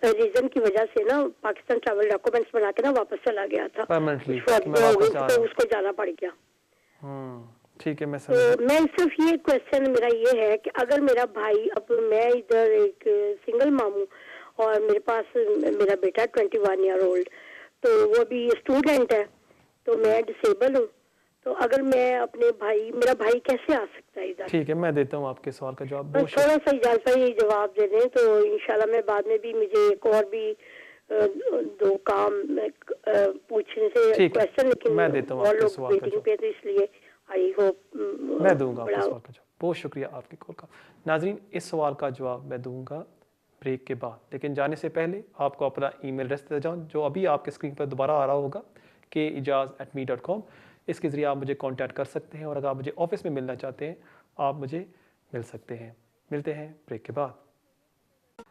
रीजन की वजह से ना पाकिस्तान ट्रैवल डॉक्यूमेंट्स बना के ना वापस चला गया था, परमानेंटली, तो उसको जाना पड़ गया। ठीक है, मैं समझ। तो मैं सिर्फ ये क्वेश्चन मेरा ये है कि अगर मेरा भाई, अब मैं इधर एक सिंगल मामू और मेरे पास मेरा बेटा 21 ईयर ओल्ड, तो वो भी स्टूडेंट है, तो मैं डिसेबल हूँ, तो अगर मैं अपने मेरा भाई कैसे आ सकता है इधर? ठीक है, मैं देता हूँ आपके सवाल का जवाब। बस थोड़ा सा इजाज़त है, ये जवाब दे दें तो इंशाल्लाह मैं बाद में भी, मुझे एक और भी 2 काम पूछने से क्वेश्चन, लेकिन मैं देता हूँ आपके सवाल का जवाब, तो इसलिए आई होप मैं दूंगा आपके सवाल का जवाब। बहुत शुक्रिया आपके कॉल का। नाजरीन, इस सवाल का जवाब मैं दूंगा ब्रेक के बाद, लेकिन जाने से पहले आपको अपना ईमेल एड्रेस दे जाऊँ, जो अभी आपके स्क्रीन पर दोबारा आ रहा होगा, keijaz@me.com। इसके ज़रिए आप मुझे कांटेक्ट कर सकते हैं, और अगर आप मुझे ऑफिस में मिलना चाहते हैं, आप मुझे मिल सकते हैं। मिलते हैं ब्रेक के बाद।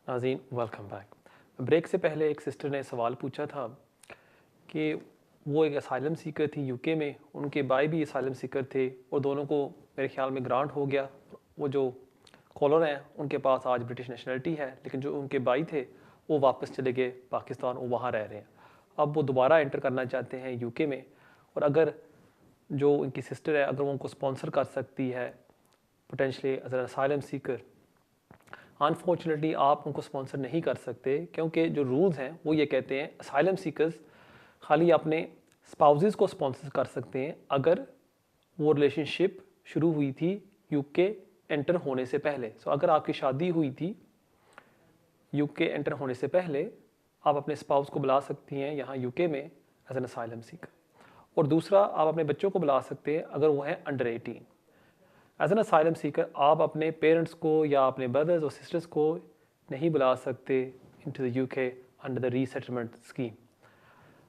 नाज़रीन, वेलकम बैक। ब्रेक से पहले एक सिस्टर ने सवाल पूछा था कि वो एक असाइलम सीकर थी यूके में, उनके भाई भी असाइलम सीकर थे, और दोनों को मेरे ख्याल में ग्रांट हो गया। वो जो कॉलर हैं उनके पास आज ब्रिटिश नेशनलिटी है, लेकिन जो उनके भाई थे वो वापस चले गए पाकिस्तान, वो वहाँ रह रहे हैं। अब वो दोबारा एंटर करना चाहते हैं यूके में, और अगर जो उनकी सिस्टर है अगर वो उनको स्पॉन्सर कर सकती है potentially as an asylum seeker, unfortunately आप उनको स्पॉन्सर नहीं कर सकते क्योंकि जो रूल्स हैं वो ये कहते हैं असाइलम सीकर्स खाली अपने स्पाउसेस को स्पॉन्सर कर सकते हैं अगर वो रिलेशनशिप शुरू हुई थी यूके एंटर होने से पहले। सो अगर आपकी शादी हुई थी यूके एंटर होने से पहले, आप अपने स्पाउस को बुला सकती हैं यहाँ यूके में एज एन असाइलम सीकर। और दूसरा, आप अपने बच्चों को बुला सकते हैं अगर वो हैं under 18। As an asylum seeker आप अपने पेरेंट्स को या अपने ब्रदर्स और सिस्टर्स को नहीं बुला सकते into the UK under the resettlement scheme.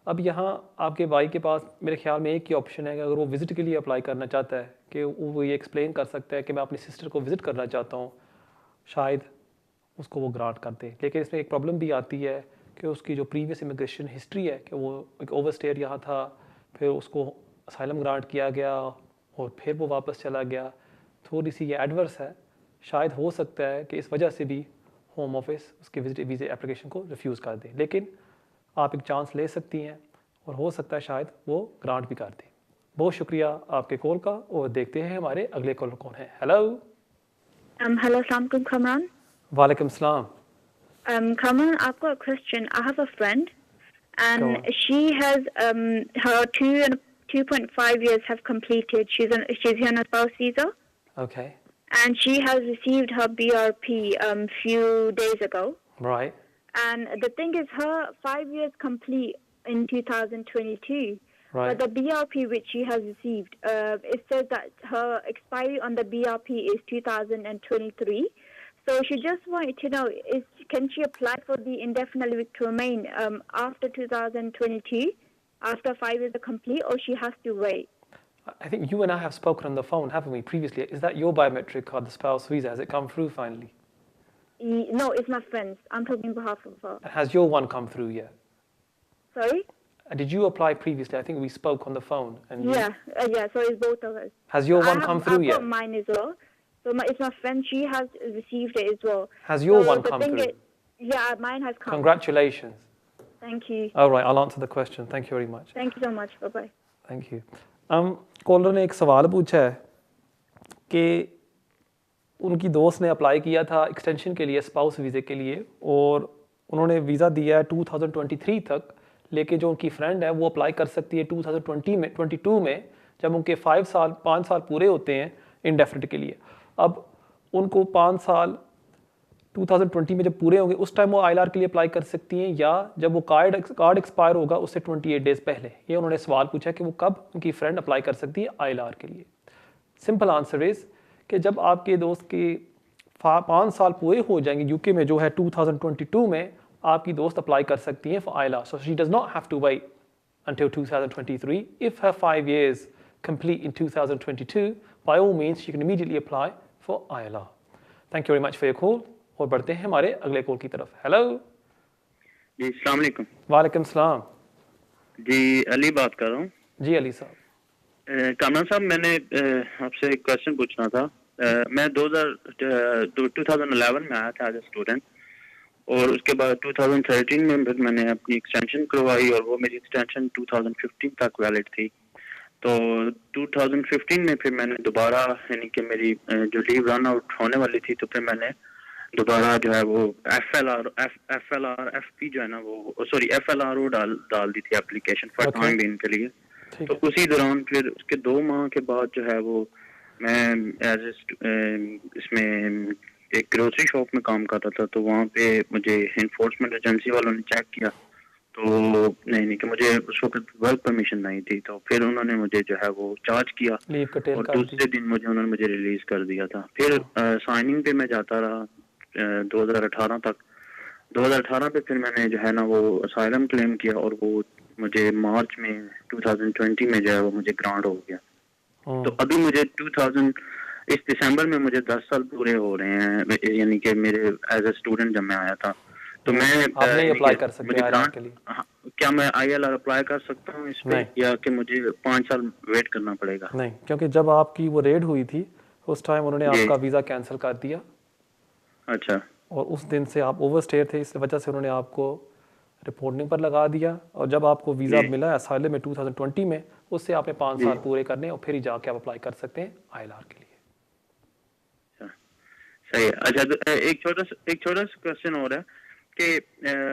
अब यहाँ आपके भाई के पास मेरे ख्याल में एक ही ऑप्शन है कि अगर वो विज़िट के लिए अप्लाई करना चाहता है कि वो ये एक्सप्लेन कर सकता है कि मैं अपनी सिस्टर को विज़िट करना चाहता हूँ, शायद उसको वो ग्रांट कर दे। लेकिन इसमें एक प्रॉब्लम भी आती है कि उसकी जो प्रीवियस इमिग्रेशन हिस्ट्री है कि वो एक ओवरस्टेयर यहाँ था, फिर उसको असाइलम ग्रांट किया गया और फिर वो वापस चला गया, थोड़ी सी ये एडवर्स है। शायद हो सकता है कि इस वजह से भी होम ऑफिस उसके वीज़ा एप्लीकेशन को रिफ्यूज़ कर दे। लेकिन आप एक चांस ले सकती हैं और हो सकता है शायद वो ग्रांट भी कर दें। बहुत शुक्रिया आपके कॉल का और देखते हैं हमारे अगले कॉलर कौन है। हेलो। हेलो, अस्सलाम वालेकुम कमरान। वालेकुम सलाम। Kamal, I've got a question. I have a friend, and she has her 2.5 years have completed. She's here on a spouse visa. Okay. And she has received her BRP few days ago. Right. And the thing is, her 5 years complete in 2022. Right. But the BRP which she has received, it says that her expiry on the BRP is 2023. So she just wanted to know, can she apply for the indefinite leave to remain after 2022, after 5 years are complete, or she has to wait? I think you and I have spoken on the phone, haven't we, previously? Is that your biometric card, the spouse visa? Has it come through finally? No, it's my friend's. I'm talking on behalf of her. Has your one come through yet? Sorry? Did you apply previously? I think we spoke on the phone. And yeah, so it's both of us. Has your one come through yet? I've got mine as well. So it's my friend, she has received it as well. Has your one come through? Yeah, mine has come. Congratulations. Thank you. All right, I'll answer the question. Thank you very much. Thank you so much. Bye-bye. Thank you. Caller ने एक सवाल पूछा है कि उनकी दोस्त ने apply किया था एक्सटेंशन के लिए, स्पाउस वीज़े के लिए, और उन्होंने वीज़ा दिया है 2023 तक, लेकिन जो उनकी फ्रेंड है वो अप्लाई कर सकती है 2022 में जब उनके 5 साल पूरे होते हैं इंडेफिनिट के लिए। अब उनको 5 साल 2020 में जब पूरे होंगे उस टाइम वो ILR के लिए अप्लाई कर सकती हैं, या जब वो कार्ड एक्सपायर होगा उससे 28 डेज़ पहले। ये उन्होंने सवाल पूछा कि वो कब उनकी फ्रेंड अप्लाई कर सकती है ILR के लिए। सिंपल आंसर इज़ कि जब आपके दोस्त के 5 साल पूरे हो जाएंगे यूके में, जो है 2022 में, आपकी दोस्त अप्लाई कर सकती हैं for ILR। So she does not have to wait until 2023. If her 5 years complete in 2022, by all means she can immediately apply for ILR. Thank you very much for your call. और बढ़ते हैं हमारे अगले call की तरफ। Hello जी, अस्सलाम वालेकुम। वालेकुम सलाम जी, अली बात कर रहा हूँ। जी अली साहब। कामरान साहब, मैंने आपसे एक क्वेश्चन पूछना था। मैं 2011 में आया था एज ए स्टूडेंट, और उसके बाद 2013 में फिर मैंने अपनी एक्सटेंशन करवाई, और वो मेरी एक्सटेंशन 2015 तक वैलिड थी। तो 2015 में फिर मैंने दोबारा, यानी कि मेरी जो लीव रन आउट होने वाली थी, तो फिर मैंने दोबारा जो है वो FLR जो है ना वो FLRO डाल दी थी एप्लीकेशन फॉर टाइम बीइंग के लिए। तो उसी दौरान फिर उसके 2 माह के बाद जो है वो मैं इसमें एक ग्रोसरी शॉप में काम कर रहा था। तो वहाँ पे मुझे इन्फोर्समेंट एजेंसी वालों ने चेक किया, तो नहीं कि मुझे उस वक्त वर्क परमिशन नहीं थी। तो फिर उन्होंने मुझे जो है वो चार्ज किया, और दूसरे दिन उन्होंने मुझे रिलीज कर दिया था। फिर साइनिंग पे मैं जाता रहा 2018 तक। 2018 पे फिर मैंने जो है ना वो असाइलम क्लेम किया, और वो मुझे मार्च में 2020 में जो है वो मुझे ग्रांट हो गया। तो अभी मुझे इस दिसंबर में मुझे 10 साल पूरे हो रहे हैं, यानी कि मेरे एज ए स्टूडेंट जब मैं आया था। तो मैं अप्लाई कर सकते हैं ILR के लिए। क्या मैं ILR अप्लाई कर सकता हूँ इस पे, या कि मुझे 5 साल वेट करना पड़ेगा? नहीं, क्योंकि जब आपकी वो रेड हुई थी उस टाइम उन्होंने आपका वीज़ा कैंसिल कर दिया। अच्छा। और उस दिन से आप ओवरस्टेयर थे, इस वजह से उन्होंने आपको रिपोर्टिंग पर लगा दिया, और जब आपको वीज़ा मिला असाइलम में 2020 में, उससे आपने 5 साल पूरे करने और फिर ही जाके आप अप्लाई कर सकते हैं ILR के लिए। सही है। अच्छा, तो एक छोटा सा क्वेश्चन हो रहा है कि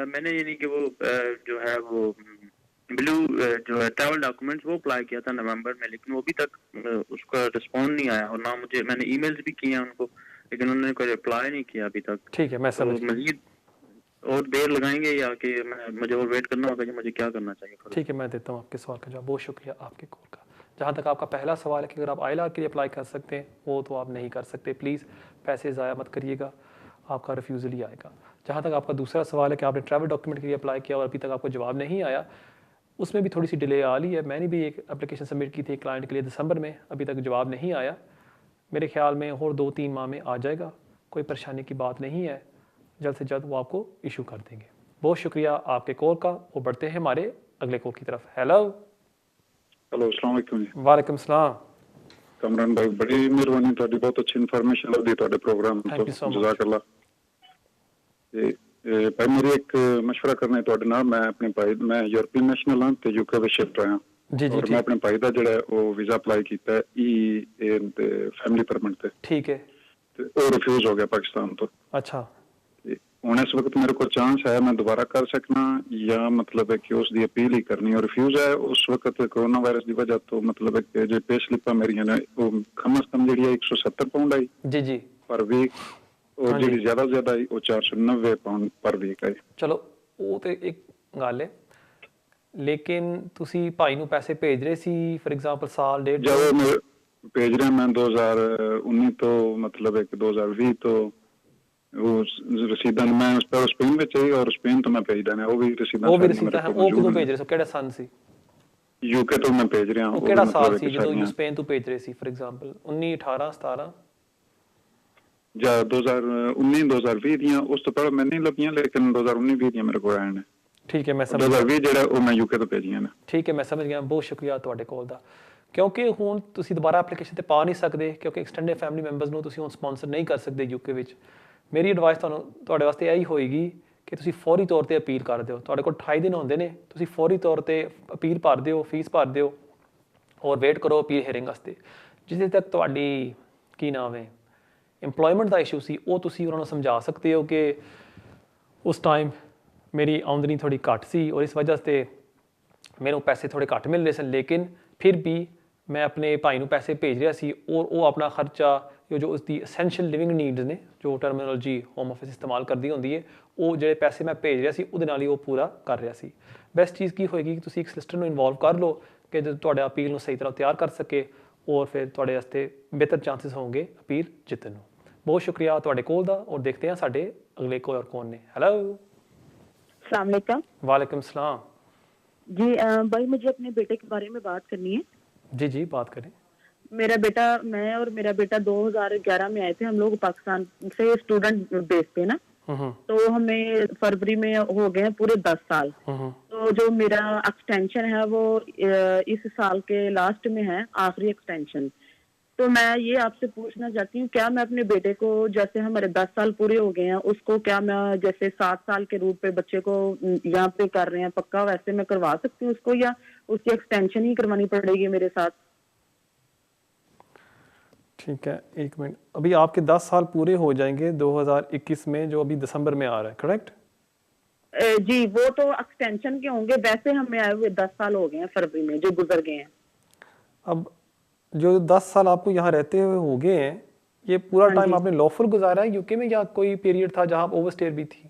मैंने यानी कि वो जो है वो ब्लू जो है ट्रैवल डॉक्यूमेंट्स वो अप्लाई किया था नवंबर में, लेकिन वो अभी तक उसका रिस्पॉन्ड नहीं आया, और ना मैंने ईमेल्स भी किए हैं उनको, लेकिन उन्होंने कोई रिप्लाई नहीं किया अभी तक। ठीक है, मैं समझ गया। मजीद और देर लगाएंगे या कि मुझे और वेट करना होगा कि मुझे क्या करना चाहिए? ठीक है, मैं देता हूँ आपके सवाल का जवाब। बहुत शुक्रिया आपके कॉल का। जहाँ तक आपका पहला सवाल है कि अगर आप ILR के लिए अप्लाई कर सकते हैं, वो तो आप नहीं कर सकते। प्लीज़ पैसे ज़ाया मत करिएगा, आपका रिफ्यूज़ल ही आएगा। जहाँ तक आपका दूसरा सवाल है कि आपने ट्रैवल डॉक्यूमेंट के लिए अप्लाई किया और अभी तक आपको जवाब नहीं आया, उसमें भी थोड़ी सी डिले आ रही है। मैंने भी एक एप्लीकेशन सबमिट की थी क्लाइंट के लिए दिसंबर में, अभी तक जवाब नहीं आया। मेरे ख्याल में और 2-3 माह में आ जाएगा, कोई परेशानी की बात नहीं है, जल्द से जल्द वो आपको इशू कर देंगे। बहुत शुक्रिया आपके कॉल का, और बढ़ते हैं हमारे अगले कॉल की तरफ। हेलो अस्सलाम वालेकुम। वालेकुम सलाम। कमरान भाई, बड़ी मेहरबानी, ਤੁਹਾਡੀ बहुत अच्छी इन्फॉर्मेशन लगी ਤੁਹਾਡੇ प्रोग्राम ਤੋਂ, जज़ाकल्लाह। भाई मेरी एक मशवरा करना है ਤੁਹਾਡੇ ਨਾਲ। मैं अपने भाई, मैं यूरोपियन नेशनल हाँ ते यूके ਵਿੱਚ शिफ्ट ਹੋਇਆ जी जी, और मैं अपने भाई ਦਾ ਜਿਹੜਾ ਉਹ ਵੀਜ਼ਾ ਅਪਲਾਈ ਕੀਤਾ ਹੈ फैमिली परमिट ਤੇ। ठीक है, ਤੇ ਉਹ ਰਿਫਿਊਜ਼ ਹੋ ਗਿਆ ਪਾਕਿस्तान ਤੋਂ। अच्छा, ਹੁਣ ਇਸ ਵਕਤ ਮੇਰੇ ਕੋਲ ਚਾਂਸ ਹੈ मैं दोबारा कर सकना या मतलब है कि उसकी अपील ही करनी, और रिफ्यूज है उस वक्त कोरोना वायरस की वजह तो मतलब है कि जो पे स्लिपा मेरिया ने वो कम अज कम जी 170 पाउंड आई जी जी पर वीक, और जी ज्यादा ज्यादा आई वो 490 पाउंड पर वीक आई। चलो वो तो एक गल है, लेकिन तुसी भाई नूं पैसे भेज रहे सी फॉर एग्जांपल साल डेढ़ जब मैं भेज रहा मैं 2019 तो मतलब है कि 2020 तो वो रसीदां मैं उस पर स्पेन में चाहिए, और स्पेन तो मैं भेज देना वो भी रसीदां है। वो किਦੋਂ भेज रहे सो केड़ा सन सी? यूके तो मैं भेज रहा हूं। ਉਹ ਕਿਹੜਾ ਸਾਲ ਸੀ ਜਦੋਂ ਸਪੇਨ ਤੋਂ ਭੇਜ ਰਹੇ ਸੀ ਫॉर एग्जांपल 19 18 17 ਜਾਂ 2019 2020 ਦੀਆਂ? ਉਸ ਤੋਂ ਪਹਿਲਾਂ ਮੈਂ ਨਹੀਂ ਲੱਭੀਆਂ, लेकिन 2019 20 ਦੀਆਂ ਮੇਰੇ ਕੋਲ ਆਏ ਨੇ। ठीक है, मैं समझ 2020 ਜਿਹੜਾ ਉਹ ਮੈਂ यूके ਤੋਂ ਭੇਜੀਆਂ ਨੇ। ठीक है, मैं समझ गया। बहुत शुक्रिया ਤੁਹਾਡੇ ਕੋਲ ਦਾ, ਕਿਉਂਕਿ ਹੁਣ ਤੁਸੀਂ ਦੁਬਾਰਾ ਐਪਲੀਕੇਸ਼ਨ ਤੇ ਪਾ ਨਹੀਂ ਸਕਦੇ, ਕਿਉਂਕਿ ਐਕਸਟੈਂਡਡ ਫੈਮਿਲੀ ਮੈਂਬਰਸ ਨੂੰ ਤੁਸੀਂ ਹੁਣ ਸਪਾਂਸਰ ਨਹੀਂ ਕਰ ਸਕਦੇ यूके ਵਿੱਚ। ਮੇਰੀ ਐਡਵਾਈਸ ਤੁਹਾਡੇ ਵਾਸਤੇ ਇਹੀ ਹੋਏਗੀ ਕਿ ਤੁਸੀਂ ਫੌਰੀ ਤੌਰ ਤੇ ਅਪੀਲ ਕਰ ਦਿਓ। ਤੁਹਾਡੇ ਕੋਲ 28 ਦਿਨ ਹੁੰਦੇ ਨੇ, ਤੁਸੀਂ ਫੌਰੀ ਤੌਰ ਤੇ ਅਪੀਲ ਭਰ ਦਿਓ, ਫੀਸ ਭਰ ਦਿਓ, ਔਰ ਵੇਟ ਕਰੋ ਅਪੀਲ ਹੀਅਰਿੰਗ ਵਾਸਤੇ। ਜਿੱਥੇ ਤੱਕ ਤੁਹਾਡੀ ਕੀ ਨਾਮ ਹੈ ਇੰਪਲੋਇਮੈਂਟ ਦਾ ਇਸ਼ੂ ਸੀ, ਉਹ ਤੁਸੀਂ ਉਹਨਾਂ ਨੂੰ ਸਮਝਾ ਸਕਦੇ ਹੋ ਕਿ ਉਸ ਟਾਈਮ ਮੇਰੀ ਆਮਦਨੀ ਥੋੜੀ ਘੱਟ ਸੀ और इस वजह से ਮੈਨੂੰ ਪੈਸੇ ਥੋੜੇ ਘੱਟ ਮਿਲ ਰਹੇ ਸਨ, लेकिन फिर भी मैं अपने भाई ਨੂੰ ਪੈਸੇ ਭੇਜ ਰਿਹਾ ਸੀ और ਉਹ ਆਪਣਾ ਖਰਚਾ जो उसकी एसेंशियल लिविंग नीड्स ने जो टर्मिनोलॉजी होम ऑफिस इस्तेमाल करती होंगी है, वो जो पैसे मैं भेज रहा सी ਉਹਦੇ ਨਾਲ ਹੀ ਉਹ ਪੂਰਾ ਕਰ ਰਿਹਾ ਸੀ। ਬੈਸਟ ਚੀਜ਼ ਕੀ ਹੋਏਗੀ ਕਿ ਤੁਸੀਂ ਇੱਕ ਸਿਸਟਰ ਨੂੰ ਇਨਵੋਲਵ ਕਰ ਲਓ ਕਿ ਜੋ ਤੁਹਾਡੇ ਅਪੀਲ ਨੂੰ ਸਹੀ ਤਰ੍ਹਾਂ ਤਿਆਰ ਕਰ ਸਕੇ, और फिर ਤੁਹਾਡੇ ਵਾਸਤੇ ਬਿਹਤਰ ਚਾਂਸਸ ਹੋਣਗੇ ਅਪੀਲ ਜਿੱਤਣ ਨੂੰ। बहुत शुक्रिया ਤੁਹਾਡੇ ਕੋਲ ਦਾ, और देखते हैं ਸਾਡੇ अगले कोई और कौन ने। हेलो अस्सलाम वालेकुम। वालेकुम सलाम जी भाई, मुझे अपने बेटे के बारे में बात करनी है। जी जी, बात करें। मेरा बेटा, मैं और मेरा बेटा 2011 में आए थे हम लोग पाकिस्तान से स्टूडेंट बेस पे ना, तो हमें फरवरी में हो गए पूरे 10 साल। तो जो मेरा एक्सटेंशन है वो इस साल के लास्ट में है, आखिरी एक्सटेंशन। तो मैं ये आपसे पूछना चाहती हूँ, क्या मैं अपने बेटे को, जैसे हमारे 10 साल पूरे हो गए हैं, उसको क्या मैं जैसे 7 साल के रूप पे बच्चे को यहाँ पे कर रहे हैं पक्का, वैसे मैं करवा सकती हूँ उसको, या उसकी एक्सटेंशन ही करवानी पड़ेगी मेरे साथ? ठीक है, एक मिनट। अभी आपके 10 साल पूरे हो जाएंगे 2021 में, जो अभी दिसंबर में आ रहा है, करेक्ट? जी, वो तो एक्सटेंशन के होंगे, वैसे हमें आए हुए 10 साल हो गए हैं फरवरी में जो गुजर गए हैं। अब जो 10 साल आपको यहाँ रहते हुए हो गए हैं, ये पूरा टाइम आपने लॉफुल गुजारा है यूके में, या कोई पीरियड था जहाँ आप ओवरस्टे भी थी?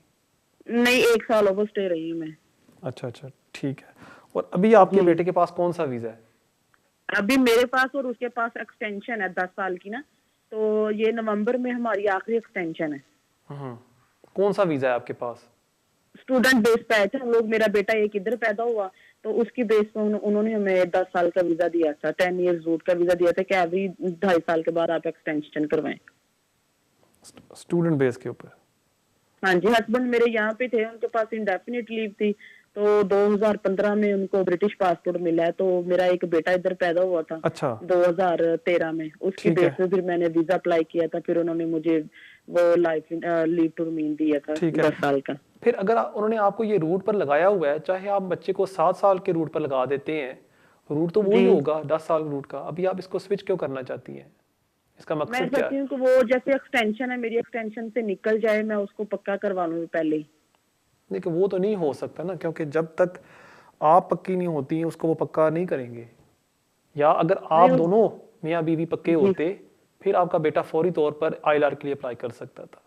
नहीं, 1 साल ओवरस्टे रही हूँ मैं। अच्छा अच्छा, ठीक है। और अभी आपके बेटे के पास कौन सा वीजा है? अभी मेरे पास और उसके पास एक्सटेंशन है 10 साल की ना, तो ये नवंबर में हमारी आखिरी एक्सटेंशन है। कौन सा वीजा है आपके पास? स्टूडेंट बेस पे आए थे हम लोग। मेरा बेटा एक इधर पैदा हुआ, तो उसकी बेस पे उन्होंने हमें 10 साल का वीजा दिया था, 10 इयर्स रूट का वीजा दिया था कि एवरी 2.5 साल के बाद आप एक्सटेंशन करवाएं। स्टूडेंट बेस के ऊपर? हाँ जी, हस्बैंड मेरे यहाँ पे थे, उनके पास इंडेफिनिट लीव थी, तो 2015 में उनको ब्रिटिश पासपोर्ट मिला है। तो मेरा एक बेटा इधर पैदा हुआ था। अच्छा। 2013 में उसकी बेस पे फिर मैंने वीजा अप्लाई किया था, फिर उन्होंने मुझे वो लाइफ लीव टू रिमेन दिया था 10 साल का। फिर अगर उन्होंने आपको ये रूट पर लगाया हुआ है, चाहे आप बच्चे को 7 साल के रूट पर लगा देते हैं, रूट तो वही होगा 10 साल रूट का, अभी आप इसको स्विच क्यों करना चाहती हैं? इसका मकसद मैं क्या चाहती है? हूँ कि वो जैसे एक्सटेंशन है मेरी एक्सटेंशन से निकल जाए, मैं उसको पक्का करवा लूँ पहले ही। देखिए वो तो नहीं हो सकता ना, क्योंकि जब तक आप पक्की नहीं होती हैं उसको वो पक्का नहीं करेंगे। या अगर आप दोनों मियाँ बीवी पक्के होते फिर आपका बेटा फौरी तौर पर ILR के लिए अप्लाई कर सकता था।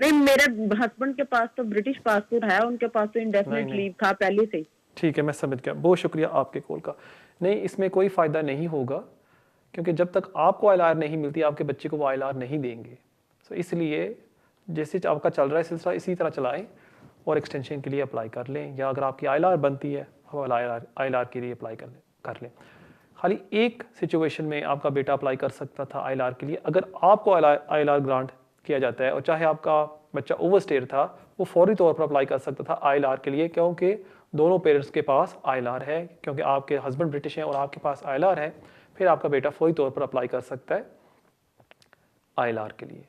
नहीं, मेरे हस्बैंड के पास तो ब्रिटिश पासपोर्ट है, उनके पास तो इंडेफिनिट लीव था पहले से। ठीक है, मैं समझ गया, बहुत शुक्रिया आपके कॉल का। नहीं, इसमें कोई फ़ायदा नहीं होगा, क्योंकि जब तक आपको ILR नहीं मिलती आपके बच्चे को वो ILR नहीं देंगे। तो इसलिए जैसे आपका चल रहा है सिलसिला इसी तरह चलाएं और एक्सटेंशन के लिए अप्लाई कर लें, या अगर आपकी ILR बनती है आप ILR के लिए अप्लाई कर लें। खाली एक सिचुएशन में आपका बेटा अप्लाई कर सकता था ILR के लिए, अगर आपको ILR ग्रांट किया जाता है और चाहे आपका बच्चा ओवरस्टेयर था, वो फौरी तौर पर अप्लाई कर सकता था ILR के लिए, क्योंकि दोनों पेरेंट्स के पास ILR है, क्योंकि आपके हस्बैंड ब्रिटिश हैं और आपके पास ILR है, फिर आपका बेटा फौरी तौर पर अप्लाई कर सकता है ILR के लिए।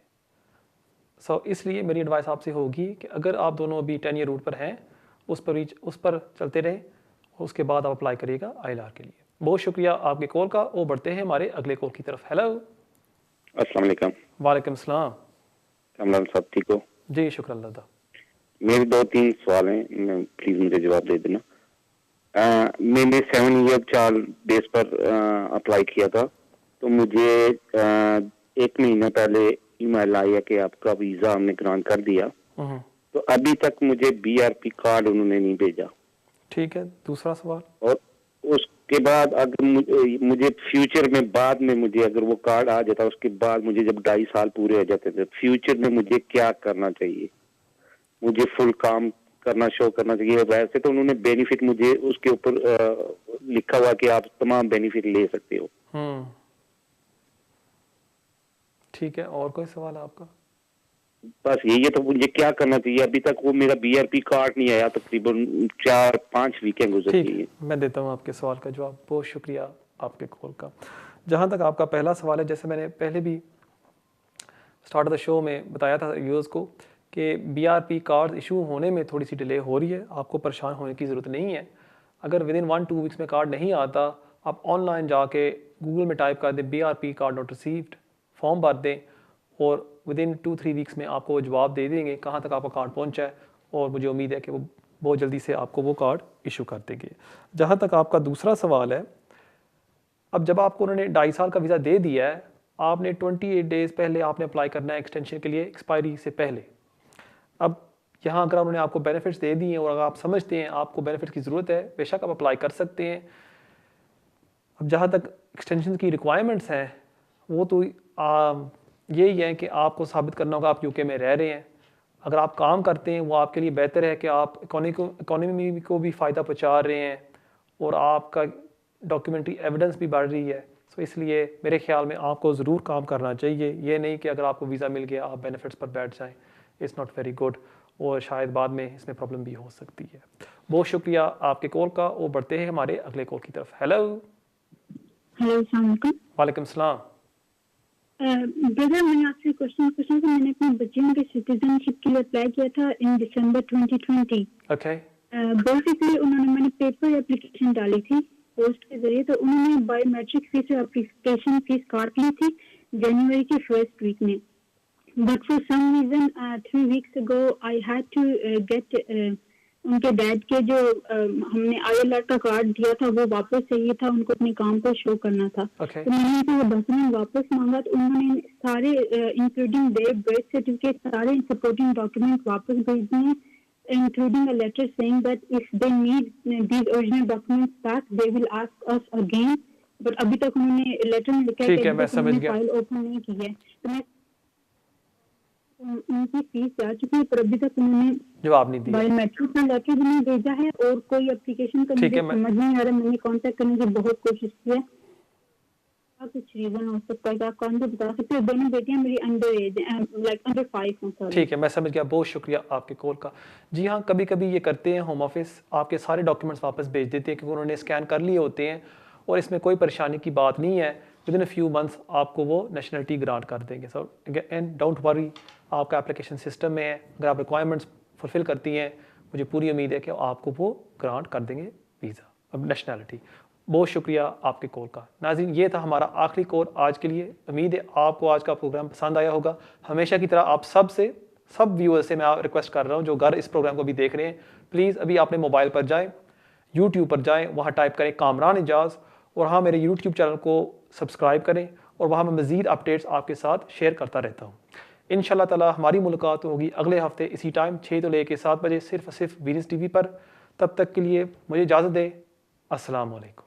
इसलिए मेरी एडवाइस आपसे होगी कि अगर आप दोनों अभी 10 ईयर रूट पर हैं, उस पर चलते रहें, उसके बाद आप अप्लाई करिएगा ILR के लिए। बहुत शुक्रिया आपके कॉल का। वो बढ़ते हैं हमारे अगले कॉल की तरफ। हेलो, अस्सलाम वालेकुम। वालेकुम सलाम। कमरान साहब ठीक हो? जी शुक्र अल्लाह। मेरे 2-3 सवाल हैं, प्लीज मुझे जवाब दे देना। मैंने 7 ईयर चाइल्ड बेस पर अप्लाई किया था, तो मुझे 1 महीना पहले ईमेल आया कि आपका वीजा हमने ग्रांट कर दिया, तो अभी तक मुझे BRP कार्ड उन्होंने नहीं भेजा। ठीक है, दूसरा सवाल। और उसके बाद अगर मुझे फ्यूचर में बाद में मुझे अगर वो कार्ड आ जाता, उसके बाद मुझे जब 2.5 साल पूरे हो जाते थे, फ्यूचर में मुझे क्या करना चाहिए? मुझे फुल काम करना शो करना चाहिए? वैसे तो उन्होंने बेनिफिट मुझे उसके ऊपर लिखा हुआ कि आप तमाम बेनिफिट ले सकते हो। ठीक है, और कोई सवाल है आपका? बस यही है, तो मुझे क्या करना चाहिए? अभी तक वो मेरा BRP कार्ड नहीं आया, तकरीबन 4-5 वीकेंड गुजर गई है। मैं देता हूँ आपके सवाल का जवाब। बहुत शुक्रिया आपके कॉल का। जहाँ तक आपका पहला सवाल है, जैसे मैंने पहले भी स्टार्ट ऑफ द शो में बताया था व्यूअर्स को कि BRP कार्ड इशू होने में थोड़ी सी डिले हो रही है, आपको परेशान होने की ज़रूरत नहीं है। अगर विद इन 1-2 वीक्स में कार्ड नहीं आता, आप ऑनलाइन जाके गूगल में टाइप कर दें BRP card not received, form भर दें और विद इन 2-3 वीक्स में आपको जवाब दे देंगे कहाँ तक आपका कार्ड पहुँचा है, और मुझे उम्मीद है कि वो बहुत जल्दी से आपको वो कार्ड इशू कर देंगे। जहाँ तक आपका दूसरा सवाल है, अब जब आपको उन्होंने 2.5 साल का वीज़ा दे दिया है, आपने 28 डेज़ पहले आपने अप्लाई करना है एक्सटेंशन के लिए, एक्सपायरी से पहले। अब यहाँ अगर उन्होंने आपको बेनिफिट्स दे दिए हैं और अगर आप समझते हैं आपको बेनिफिट की ज़रूरत है, बेशक आप अप्लाई कर सकते हैं। अब जहाँ तक एक्सटेंशन की रिक्वायरमेंट्स हैं, वो तो यही है कि आपको साबित करना होगा आप UK में रह रहे हैं। अगर आप काम करते हैं, वो आपके लिए बेहतर है कि आप इकोनॉमी को भी फ़ायदा पहुँचा रहे हैं और आपका डॉक्यूमेंट्री एविडेंस भी बढ़ रही है। तो इसलिए मेरे ख्याल में आपको ज़रूर काम करना चाहिए। ये नहीं कि अगर आपको वीज़ा मिल गया आप बेनिफिट्स पर बैठ जाएं, इट्स नॉट वेरी गुड, और शायद बाद में इसमें प्रॉब्लम भी हो सकती है। बहुत शुक्रिया आपके कॉल का। वो बढ़ते हैं हमारे अगले कॉल की तरफ। हेलो, अस्सलाम वालेकुम। वालेकुम सलाम। ब्रदर, मैंने आपसे क्वेश्चन पूछना था। मैंने अपने बच्चों के सिटीजनशिप के लिए अप्लाई किया था इन दिसंबर 2020। ओके। बेसिकली मैंने पेपर एप्लीकेशन डाली थी पोस्ट के जरिए, तो उन्होंने बायोमेट्रिक फीस और एप्लीकेशन फीस काट ली थी जनवरी के फर्स्ट वीक में। But for some reason 3 weeks ago I had to get उनके डैड के जो हमने ILR का कार्ड दिया था वो वापस चाहिए था, उनको अपने काम पर शो करना था। तो मैंने उनसे वो डॉक्यूमेंट वापस मांगा, तो उन्होंने सारे इंक्लूडिंग देयर बर्थ सर्टिफिकेट, सारे सपोर्टिंग डॉक्यूमेंट वापस भेज दिए, including a letter saying that if they need these original documents back they will ask us again। but अभी तक उन्होंने लेटर में लिखा है कि फाइल ओपन नहीं की है। तो मैं उनकी फीस जा चुकी है, पर अभी तक उन्होंने जवाब नहीं दिया, बायोमेट्रिक का लेटर भी नहीं भेजा है और कोई एप्लीकेशन का मुझे समझ नहीं आ रहा। मैंने कांटेक्ट करने की बहुत कोशिश की है। कुछ रीजन हो सकता है, आप कौन से बता सकते हो? दोनों बेटियां मेरी अंडर एज लाइक अंडर 5 हैं। ठीक है, मैं समझ गया। बहुत शुक्रिया आपके कॉल का। जी हाँ, कभी कभी ये करते हैं होम ऑफिस, आपके सारे डॉक्यूमेंट्स वापस भेज देते हैं क्योंकि उन्होंने स्कैन कर लिए होते हैं, और इसमें कोई परेशानी की बात नहीं है। With in a few months आपको वो नेशनलिटी ग्रांट कर देंगे। सो एंड डोंट वरी, आपका एप्लीकेशन सिस्टम में है, अगर आप रिक्वायरमेंट्स फुलफिल करती हैं मुझे पूरी उम्मीद है कि आपको वो ग्रांट कर देंगे वीज़ा, अब नेशनैलिटी। बहुत शुक्रिया आपके कॉल का। नाज़रीन, ये था हमारा आखिरी कॉल आज के लिए। उम्मीद है आपको आज का प्रोग्राम पसंद आया होगा। हमेशा की तरह आप सब व्यूअर्स से मैं रिक्वेस्ट कर रहा हूँ जो घर इस प्रोग्राम को भी देख रहे हैं, प्लीज़ अभी अपने मोबाइल पर जाएँ, यूट्यूब पर जाएँ, वहाँ टाइप करें कामरान एजाज़ और हाँ मेरे यूट्यूब चैनल को सब्सक्राइब करें और वहाँ मैं मज़ीद अपडेट्स आपके साथ शेयर करता रहता हूँ। इंशाल्लाह ताला हमारी मुलाकात होगी अगले हफ्ते इसी टाइम 6 से लेकर 7 बजे सिर्फ वीनस टीवी पर। तब तक के लिए मुझे इजाज़त दें। अस्सलाम वालेकुम।